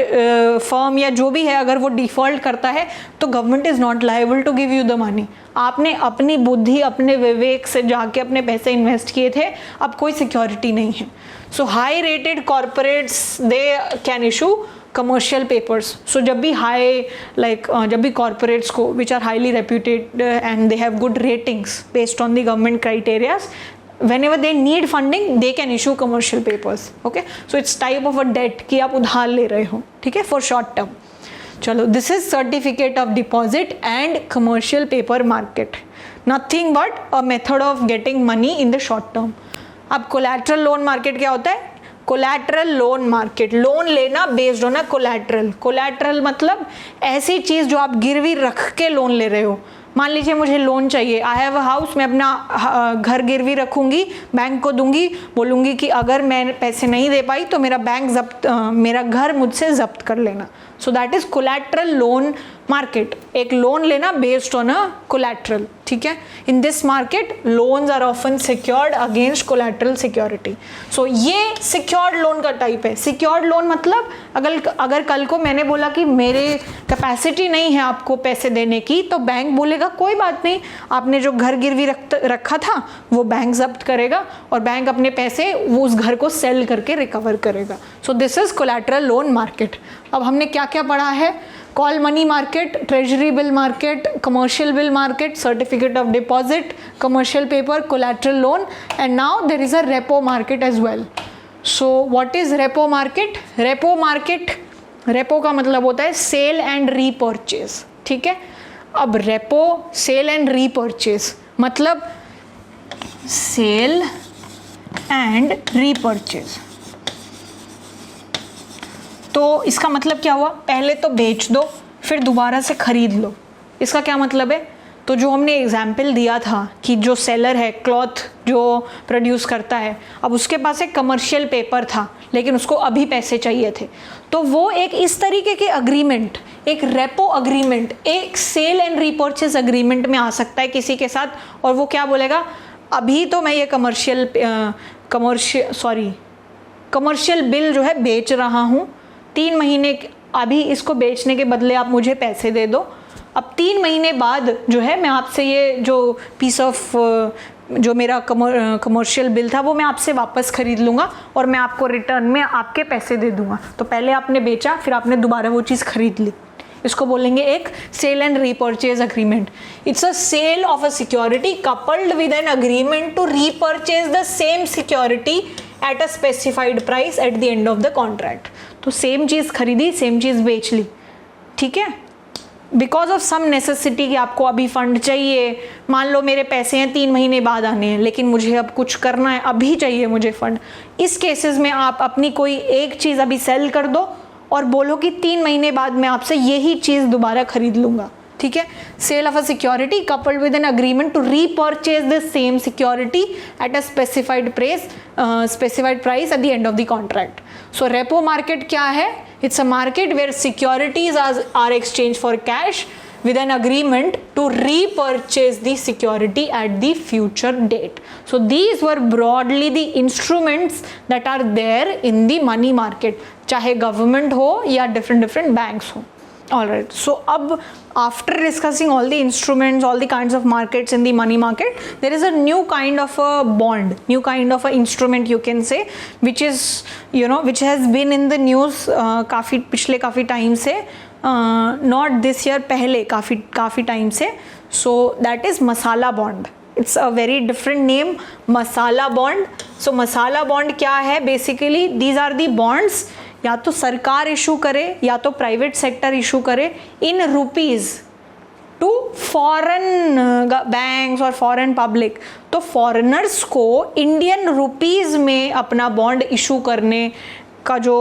firm या जो भी है अगर वो डिफ़ॉल्ट करता है तो government is not liable to give you the money. आपने अपनी बुद्धि अपने विवेक से जाके अपने पैसे इन्वेस्ट किए थे, अब कोई सिक्योरिटी नहीं है. So high rated corporates they can issue commercial papers. So जब भी जब भी corporates को which are highly reputed and they have good ratings based on the government criteria, whenever they need funding they can issue commercial papers. Okay, so it's type of a debt कि आप उधार ले रहे हो. ठीक है, for short term. चलो, this is certificate of deposit and commercial paper market. Nothing but a method of getting money in the short term. अब collateral loan market क्या होता है? कोलैटरल लोन मार्केट, लोन लेना based on a collateral. Collateral मतलब ऐसी चीज़ जो आप गिरवी रख के लोन ले रहे हो. मान लीजिए मुझे लोन चाहिए, आई हैव अ हाउस, मैं अपना घर गिरवी रखूंगी, बैंक को दूंगी, बोलूँगी कि अगर मैं पैसे नहीं दे पाई तो मेरा घर मुझसे जब्त कर लेना. So that is collateral loan market. एक लोन लेना बेस्ड ऑन अ कोलैटरल. ठीक है. In this market loans are often secured against collateral security. So ये सिक्योर्ड लोन का टाइप है. सिक्योर्ड लोन मतलब अगर कल को मैंने बोला कि मेरे कैपेसिटी नहीं है आपको पैसे देने की, तो बैंक बोलेगा कोई बात नहीं, आपने जो घर गिरवी रखा था वो बैंक जब्त करेगा और बैंक अपने पैसे वो उस घर को सेल करके रिकवर करेगा. So this is collateral loan market. अब हमने क्या क्या पढ़ा है? Call money market, treasury bill market, commercial bill market, certificate of deposit, commercial paper, collateral loan, and now there is a repo market as well. So what is repo market? Repo market, repo का मतलब होता है cell and repurchase. ठीक है. अब repo, cell and repurchase मतलब cell and repurchase. तो इसका मतलब क्या हुआ? पहले तो बेच दो फिर दोबारा से खरीद लो. इसका क्या मतलब है? तो जो हमने एग्जाम्पल दिया था कि जो सेलर है, क्लॉथ जो प्रोड्यूस करता है, अब उसके पास एक कमर्शियल पेपर था लेकिन उसको अभी पैसे चाहिए थे, तो वो एक इस तरीके के अग्रीमेंट, एक रेपो अग्रीमेंट, एक सेल एंड रीपर्चेज अग्रीमेंट में आ सकता है किसी के साथ, और वो क्या बोलेगा, अभी तो मैं ये कमर्शियल बिल जो है बेच रहा हूँ, 3 महीने अभी इसको बेचने के बदले आप मुझे पैसे दे दो, अब 3 महीने बाद जो है मैं आपसे ये जो पीस ऑफ जो मेरा कमर्शियल बिल था वो मैं आपसे वापस खरीद लूँगा और मैं आपको रिटर्न में आपके पैसे दे दूँगा। तो पहले आपने बेचा, फिर आपने दोबारा वो चीज़ खरीद ली, इसको बोलेंगे एक sale and repurchase agreement. It's a sale of a security coupled with an agreement to repurchase the same security at a specified price at the end of the contract. तो सेम चीज़ खरीदी, सेम चीज़ बेच ली, ठीक है, because of some necessity कि आपको अभी fund चाहिए, मान लो मेरे पैसे हैं 3 महीने बाद आने हैं लेकिन मुझे अब कुछ करना है, अभी चाहिए मुझे फंड। इस केसेस में आप अपनी कोई एक चीज़ अभी सेल कर दो और बोलो कि 3 महीने बाद मैं आपसे यही चीज़ दोबारा खरीद लूँगा, ठीक है। Sale of a security coupled with an agreement to repurchase the same security at a specified price at the end of the contract. So repo market क्या है? It's a market where securities are exchange for cash with an agreement to repurchase the security at the future date. So these were broadly the instruments that are there in the money market, चाहे government हो या different banks हो. Alright, so अब after discussing all the instruments, all the kinds of markets in the money market, there is a new kind of a bond, new kind of a instrument you can say, which is, you know, which has been in the news पिछले काफ़ी time से, not this year, पहले काफ़ी time से. So that is masala bond. It's a very different name, masala bond. So masala bond क्या है? Basically these are the bonds, या तो सरकार इशू करे या तो प्राइवेट सेक्टर इशू करे in rupees to foreign banks और फॉरेन पब्लिक. तो फॉरेनर्स को इंडियन रुपीज़ में अपना बॉन्ड इशू करने का जो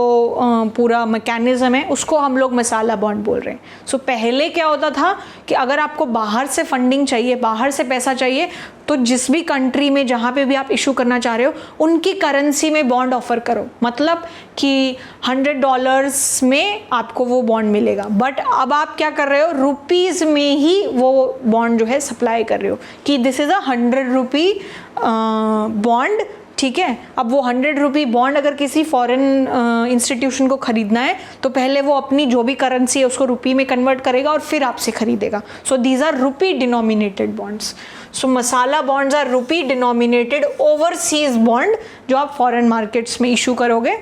पूरा मैकेनिज्म है उसको हम लोग मसाला बॉन्ड बोल रहे हैं. सो पहले क्या होता था कि अगर आपको बाहर से फंडिंग चाहिए, बाहर से पैसा चाहिए, तो जिस भी कंट्री में जहाँ पे भी आप इशू करना चाह रहे हो उनकी करेंसी में बॉन्ड ऑफर करो, मतलब कि $100 में आपको वो बॉन्ड मिलेगा. बट अब आप क्या कर रहे हो? रुपीज़ में ही वो बॉन्ड जो है सप्लाई कर रहे हो कि this is a 100 rupee bond, ठीक है. अब वो 100 रुपी बॉन्ड अगर किसी फॉरेन इंस्टीट्यूशन को खरीदना है तो पहले वो अपनी जो भी करेंसी है उसको रुपी में कन्वर्ट करेगा और फिर आपसे खरीदेगा. So these are rupee denominated bonds. So masala bonds are rupee denominated overseas bond जो आप फॉरेन मार्केट्स में इशू करोगे.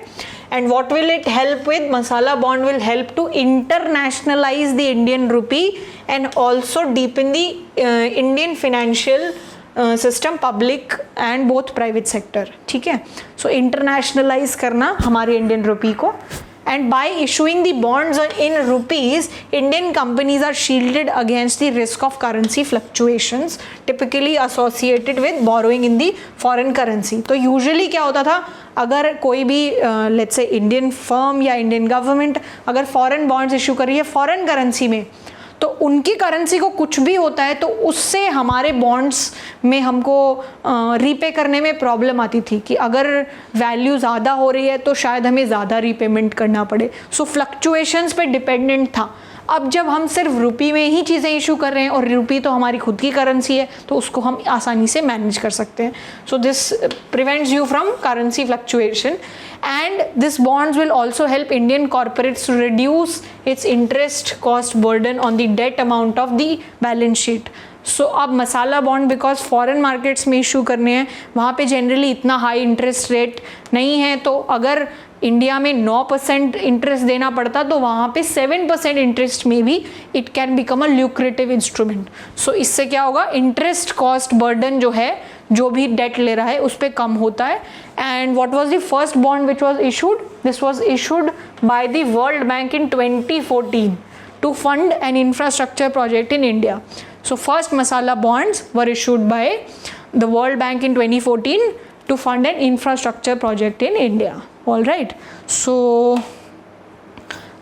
And what will it help with? Masala bond will help to internationalize the Indian rupee and also deepen the Indian financial system, public and both private sector, ठीक है. सो internationalise करना हमारे Indian rupee को. And by issuing the bonds in rupees, Indian companies are shielded against the risk of currency fluctuations typically associated with borrowing in the foreign currency. तो usually क्या होता था, अगर कोई भी लेट्स से इंडियन फर्म या Indian government अगर foreign bonds issue कर रही है फॉरेन करेंसी में, तो उनकी करेंसी को कुछ भी होता है तो उससे हमारे बॉन्ड्स में हमको रीपे करने में प्रॉब्लम आती थी कि अगर वैल्यू ज़्यादा हो रही है तो शायद हमें ज़्यादा रीपेमेंट करना पड़े. सो फ्लक्चुएशंस पे डिपेंडेंट था. अब जब हम सिर्फ रुपी में ही चीज़ें इशू कर रहे हैं और रुपी तो हमारी खुद की करेंसी है तो उसको हम आसानी से मैनेज कर सकते हैं. So this prevents you from currency fluctuation. And this bonds will also help Indian corporates to reduce its interest cost burden on the debt amount of the balance sheet. So अब मसाला bond because foreign markets में issue करने हैं, वहाँ पे generally इतना high interest rate नहीं है, तो अगर इंडिया में 9% इंटरेस्ट देना पड़ता तो वहाँ पे 7% इंटरेस्ट में भी it can become a lucrative instrument. So इससे क्या होगा, इंटरेस्ट कॉस्ट बर्डन जो है, जो भी डेट ले रहा है उस पर कम होता है. And what was the first bond which was issued? This was issued by the world bank in 2014 to fund an infrastructure project in India. So first masala bonds were issued by the World Bank in 2014 to fund an infrastructure project in India. All right. So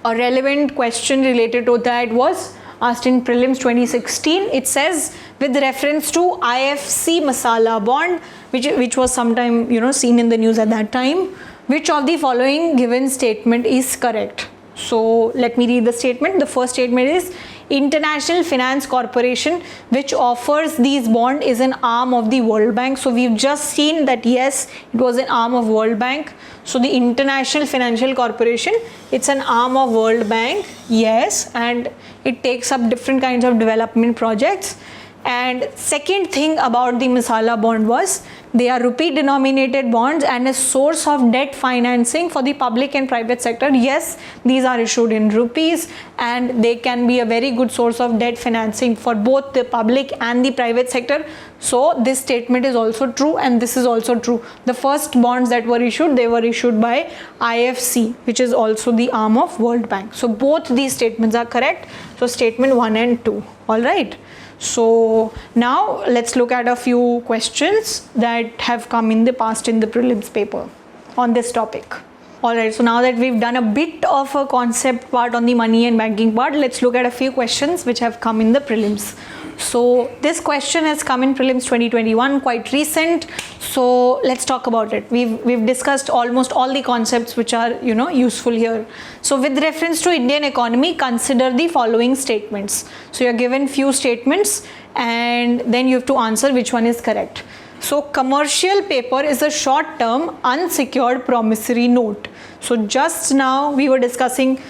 a relevant question related to that was asked in prelims 2016. It says with reference to IFC Masala bond, which was sometime seen in the news at that time, which of the following given statement is correct? So let me read the statement. The first statement is International Finance Corporation, which offers these bonds, is an arm of the World Bank. So we've just seen that yes, it was an arm of World Bank. So the International Financial Corporation, it's an arm of World Bank, yes, and it takes up different kinds of development projects. And second thing about the Masala bond was they are rupee denominated bonds and a source of debt financing for the public and private sector. Yes, these are issued in rupees and they can be a very good source of debt financing for both the public and the private sector. So this statement is also true and this is also true. The first bonds that were issued, they were issued by IFC, which is also the arm of World Bank. So both these statements are correct. So statement 1 and 2. All right. So now let's look at a few questions that have come in the past in the prelims paper on this topic. Alright, so now that we've done a bit of a concept part on the money and banking part, let's look at a few questions which have come in the prelims. So this question has come in prelims 2021, quite recent. So let's talk about it. We've discussed almost all the concepts which are useful here. So with reference to Indian economy, consider the following statements. So you're given few statements and then you have to answer which one is correct. So commercial paper is a short-term unsecured promissory note. So just now we were discussing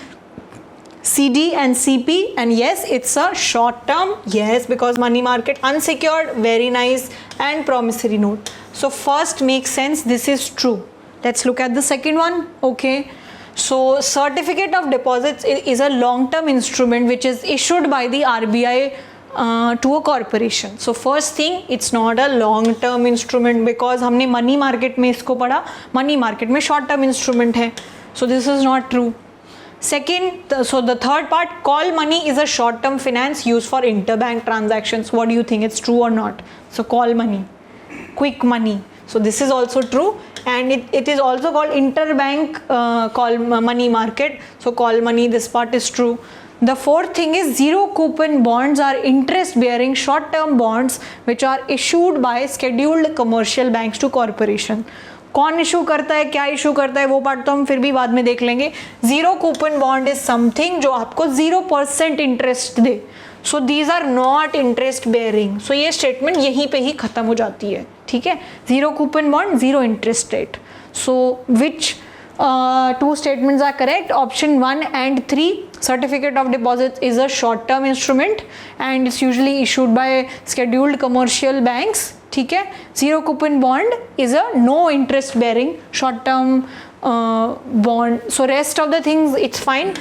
CD and CP, and yes, it's a short term, yes, because money market, unsecured, very nice, and promissory note. So first makes sense, this is true. Let's look at the second one. Okay, so certificate of deposits is a long term instrument which is issued by the RBI to a corporation. So first thing, it's not a long term instrument because हमने money market में इसको पढ़ा, money market में short term instrument है. So this is not true. Second, so the third part, call money is a short term finance used for interbank transactions. What do you think, it's true or not? So call money, quick money. So this is also true, and it is also called interbank call money market. So call money, this part is true. The fourth thing is zero coupon bonds are interest bearing short term bonds which are issued by scheduled commercial banks to corporation. कौन issue करता है, क्या issue करता है, वो part तो हम फिर भी बाद में देख लेंगे. Zero coupon bond is something जो आपको 0% इंटरेस्ट दे. So these are not interest bearing. So ये स्टेटमेंट यहीं पे ही खत्म हो जाती है. ठीक है, zero coupon bond, zero interest rate. So which two statements are correct? Option 1 and 3. Certificate of deposit is a short term instrument and it's usually issued by scheduled commercial banks. ठीक है, zero coupon bond is a no interest bearing short term bond. So rest of the things it's fine.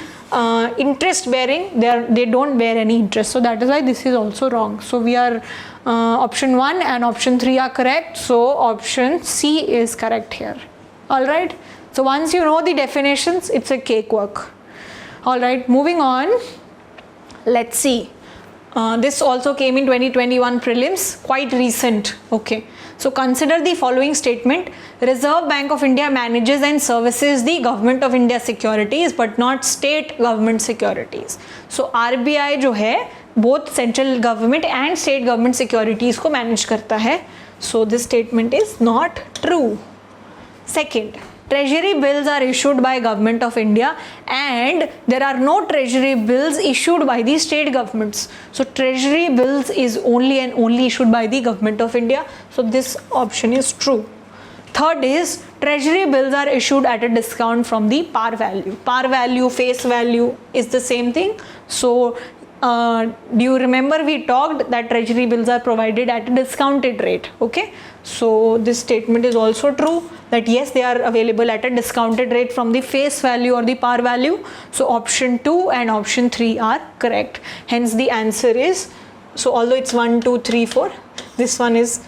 Interest bearing, they don't bear any interest, so that is why this is also wrong. So we are option 1 and option 3 are correct, so option C is correct here. All right, so once you know the definitions, it's a cakewalk. All right, moving on, let's see. This also came in 2021 prelims, quite recent. Okay, so consider the following statement. Reserve Bank of India manages and services the Government of India securities but not state government securities. So RBI जो है both central government and state government securities को manage करता है. So this statement is not true. Second, treasury bills are issued by Government of India and there are no treasury bills issued by the state governments. So treasury bills is only and only issued by the Government of India. So this option is true. Third is treasury bills are issued at a discount from the par value. Par value, face value is the same thing. So do you remember we talked that treasury bills are provided at a discounted rate? Okay, so this statement is also true, that yes, they are available at a discounted rate from the face value or the par value. So option 2 and option 3 are correct. Hence the answer is, so although it's 1, 2, 3, 4, this one is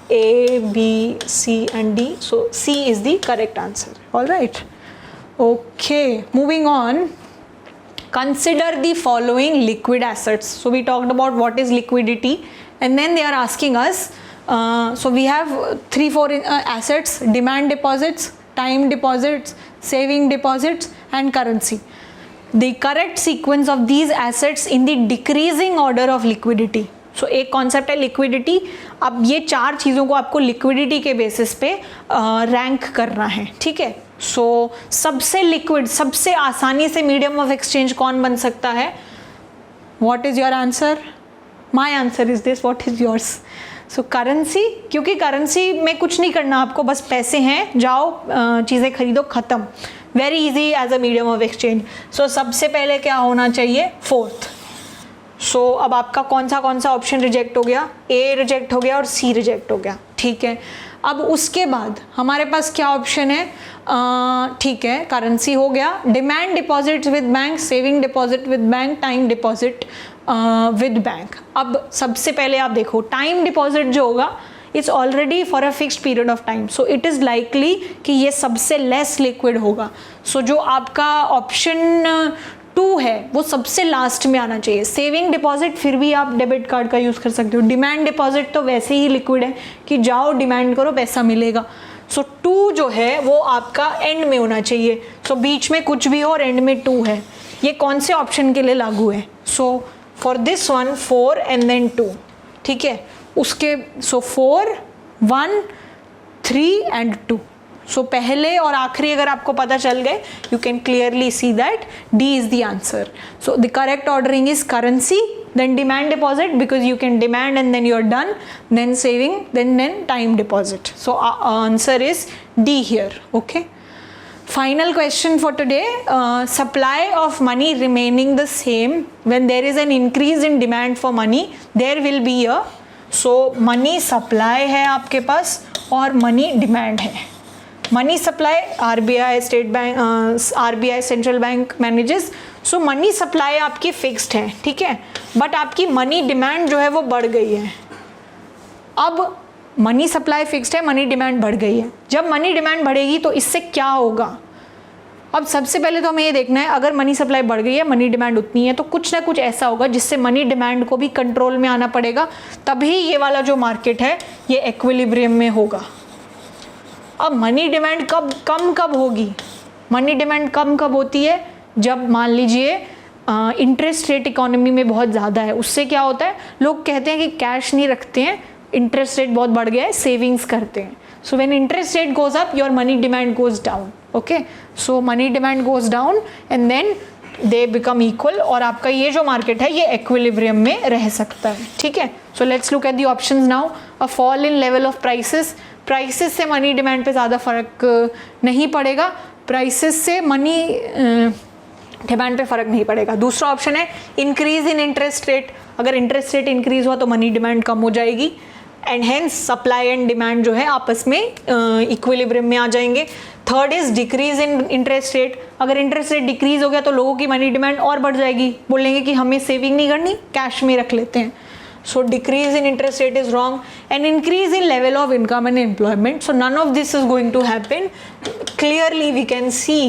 A, B, C and D. So C is the correct answer. All right. Okay, moving on. Consider the following liquid assets. So we talked about what is liquidity, and then they are asking us, so we have 3-4 assets: demand deposits, time deposits, saving deposits and currency. The correct sequence of these assets in the decreasing order of liquidity. So एक concept है liquidity. अब ये 4 चीज़ों को आपको liquidity के basis पे rank करना है, ठीक है। सो सबसे लिक्विड, सबसे आसानी से मीडियम ऑफ एक्सचेंज कौन बन सकता है? What is your answer? My answer is this, what is yours? So currency, क्योंकि करेंसी में कुछ नहीं करना आपको, बस पैसे हैं, जाओ चीज़ें खरीदो, ख़त्म। Very easy as a medium of exchange. So सबसे पहले क्या होना चाहिए? 4th। सो अब आपका कौन सा ऑप्शन रिजेक्ट हो गया? ए रिजेक्ट हो गया और सी रिजेक्ट हो गया, ठीक है। अब उसके बाद हमारे पास क्या ऑप्शन है? ठीक है, करेंसी हो गया, demand deposits with bank, saving deposit with bank, time deposit with bank. अब सबसे पहले आप देखो, टाइम डिपॉजिट जो होगा it's already for a fixed period of time, so it is likely कि ये सबसे लेस लिक्विड होगा। सो जो आपका ऑप्शन 2 है वो सबसे लास्ट में आना चाहिए। सेविंग डिपॉजिट फिर भी आप डेबिट कार्ड का यूज़ कर सकते हो। डिमांड डिपॉजिट तो वैसे ही लिक्विड है कि जाओ डिमांड करो, पैसा मिलेगा। सो 2 जो है वो आपका एंड में होना चाहिए। सो बीच में कुछ भी हो और एंड में 2 है। ये कौन से ऑप्शन के लिए लागू है? So for this one 4 and then 2, ठीक है। उसके 4, 1, 3 एंड 2। सो पहले और आखिरी अगर आपको पता चल गए, you can clearly see that D is the answer. So the correct ordering is currency, then demand deposit, because you can demand and then you're done, then saving, then time deposit. So answer is D here. Okay, final question for today. Supply of money remaining the same when there is an increase in demand for money, there will be a, so money supply है आपके पास और money demand है। Money supply RBI, state bank, RBI central bank manages. So money supply आपकी fixed है, ठीक है, but आपकी money demand जो है वो बढ़ गई है। अब मनी सप्लाई फिक्स्ड है, मनी डिमांड बढ़ गई है। जब मनी डिमांड बढ़ेगी तो इससे क्या होगा? अब सबसे पहले तो हमें ये देखना है, अगर मनी सप्लाई बढ़ गई है, मनी डिमांड उतनी है, तो कुछ ना कुछ ऐसा होगा जिससे मनी डिमांड को भी कंट्रोल में आना पड़ेगा, तभी ये वाला जो मार्केट है ये इक्विलिब्रियम में होगा। अब मनी डिमांड कम होगी? मनी डिमांड कब होती है? जब मान लीजिए इंटरेस्ट रेट इकोनॉमी में बहुत ज़्यादा है। उससे क्या होता है, लोग कहते हैं कि कैश नहीं रखते हैं, इंटरेस्ट रेट बहुत बढ़ गया है, सेविंग्स करते हैं। So when interest rate goes up, your money demand goes down. Okay, so money demand goes down and then they become equal, और आपका ये जो मार्केट है ये इक्विलिब्रियम में रह सकता है, ठीक है। So let's look at the options now. A fall in level of prices, prices से मनी डिमांड पे ज़्यादा फर्क नहीं पड़ेगा, प्राइसेस से मनी डिमांड पे फर्क नहीं पड़ेगा। दूसरा ऑप्शन है इंक्रीज इन इंटरेस्ट रेट, अगर इंटरेस्ट रेट इंक्रीज हुआ तो मनी डिमांड कम हो जाएगी and hence supply and demand जो है आपस में इक्विलिब्रियम में आ जाएंगे। Third is decrease in interest rate, अगर इंटरेस्ट रेट डिक्रीज हो गया तो लोगों की मनी डिमांड और बढ़ जाएगी, बोलेंगे कि हमें सेविंग नहीं करनी, कैश में रख लेते हैं। So decrease in interest rate is wrong, and increase in level of income and employment. So none of this is going to happen. Clearly we can see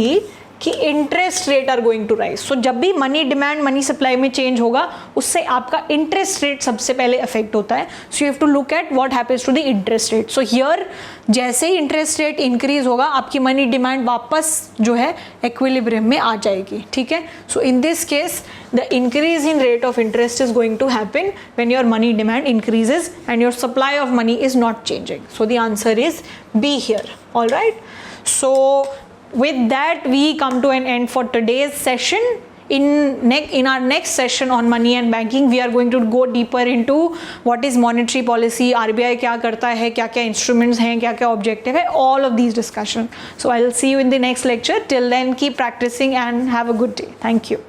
कि interest rate are going to rise. So जब भी money demand money supply में change होगा उससे आपका interest rate सबसे पहले affect होता है। So you have to look at what happens to the interest rate. So here जैसे ही इंटरेस्ट रेट इंक्रीज होगा आपकी मनी डिमांड वापस जो है इक्विलिब्रियम में आ जाएगी, ठीक है। So in this case the increase in rate of interest is going to happen when your money demand increases and your supply of money is not changing. So the answer is B here. All right, so with that we come to an end for today's session. In our next session on money and banking we are going to go deeper into what is monetary policy, RBI क्या करता है, क्या क्या instruments हैं, क्या क्या objective है, all of these discussion. So I'll see you in the next lecture. Till then keep practicing and have a good day. Thank you.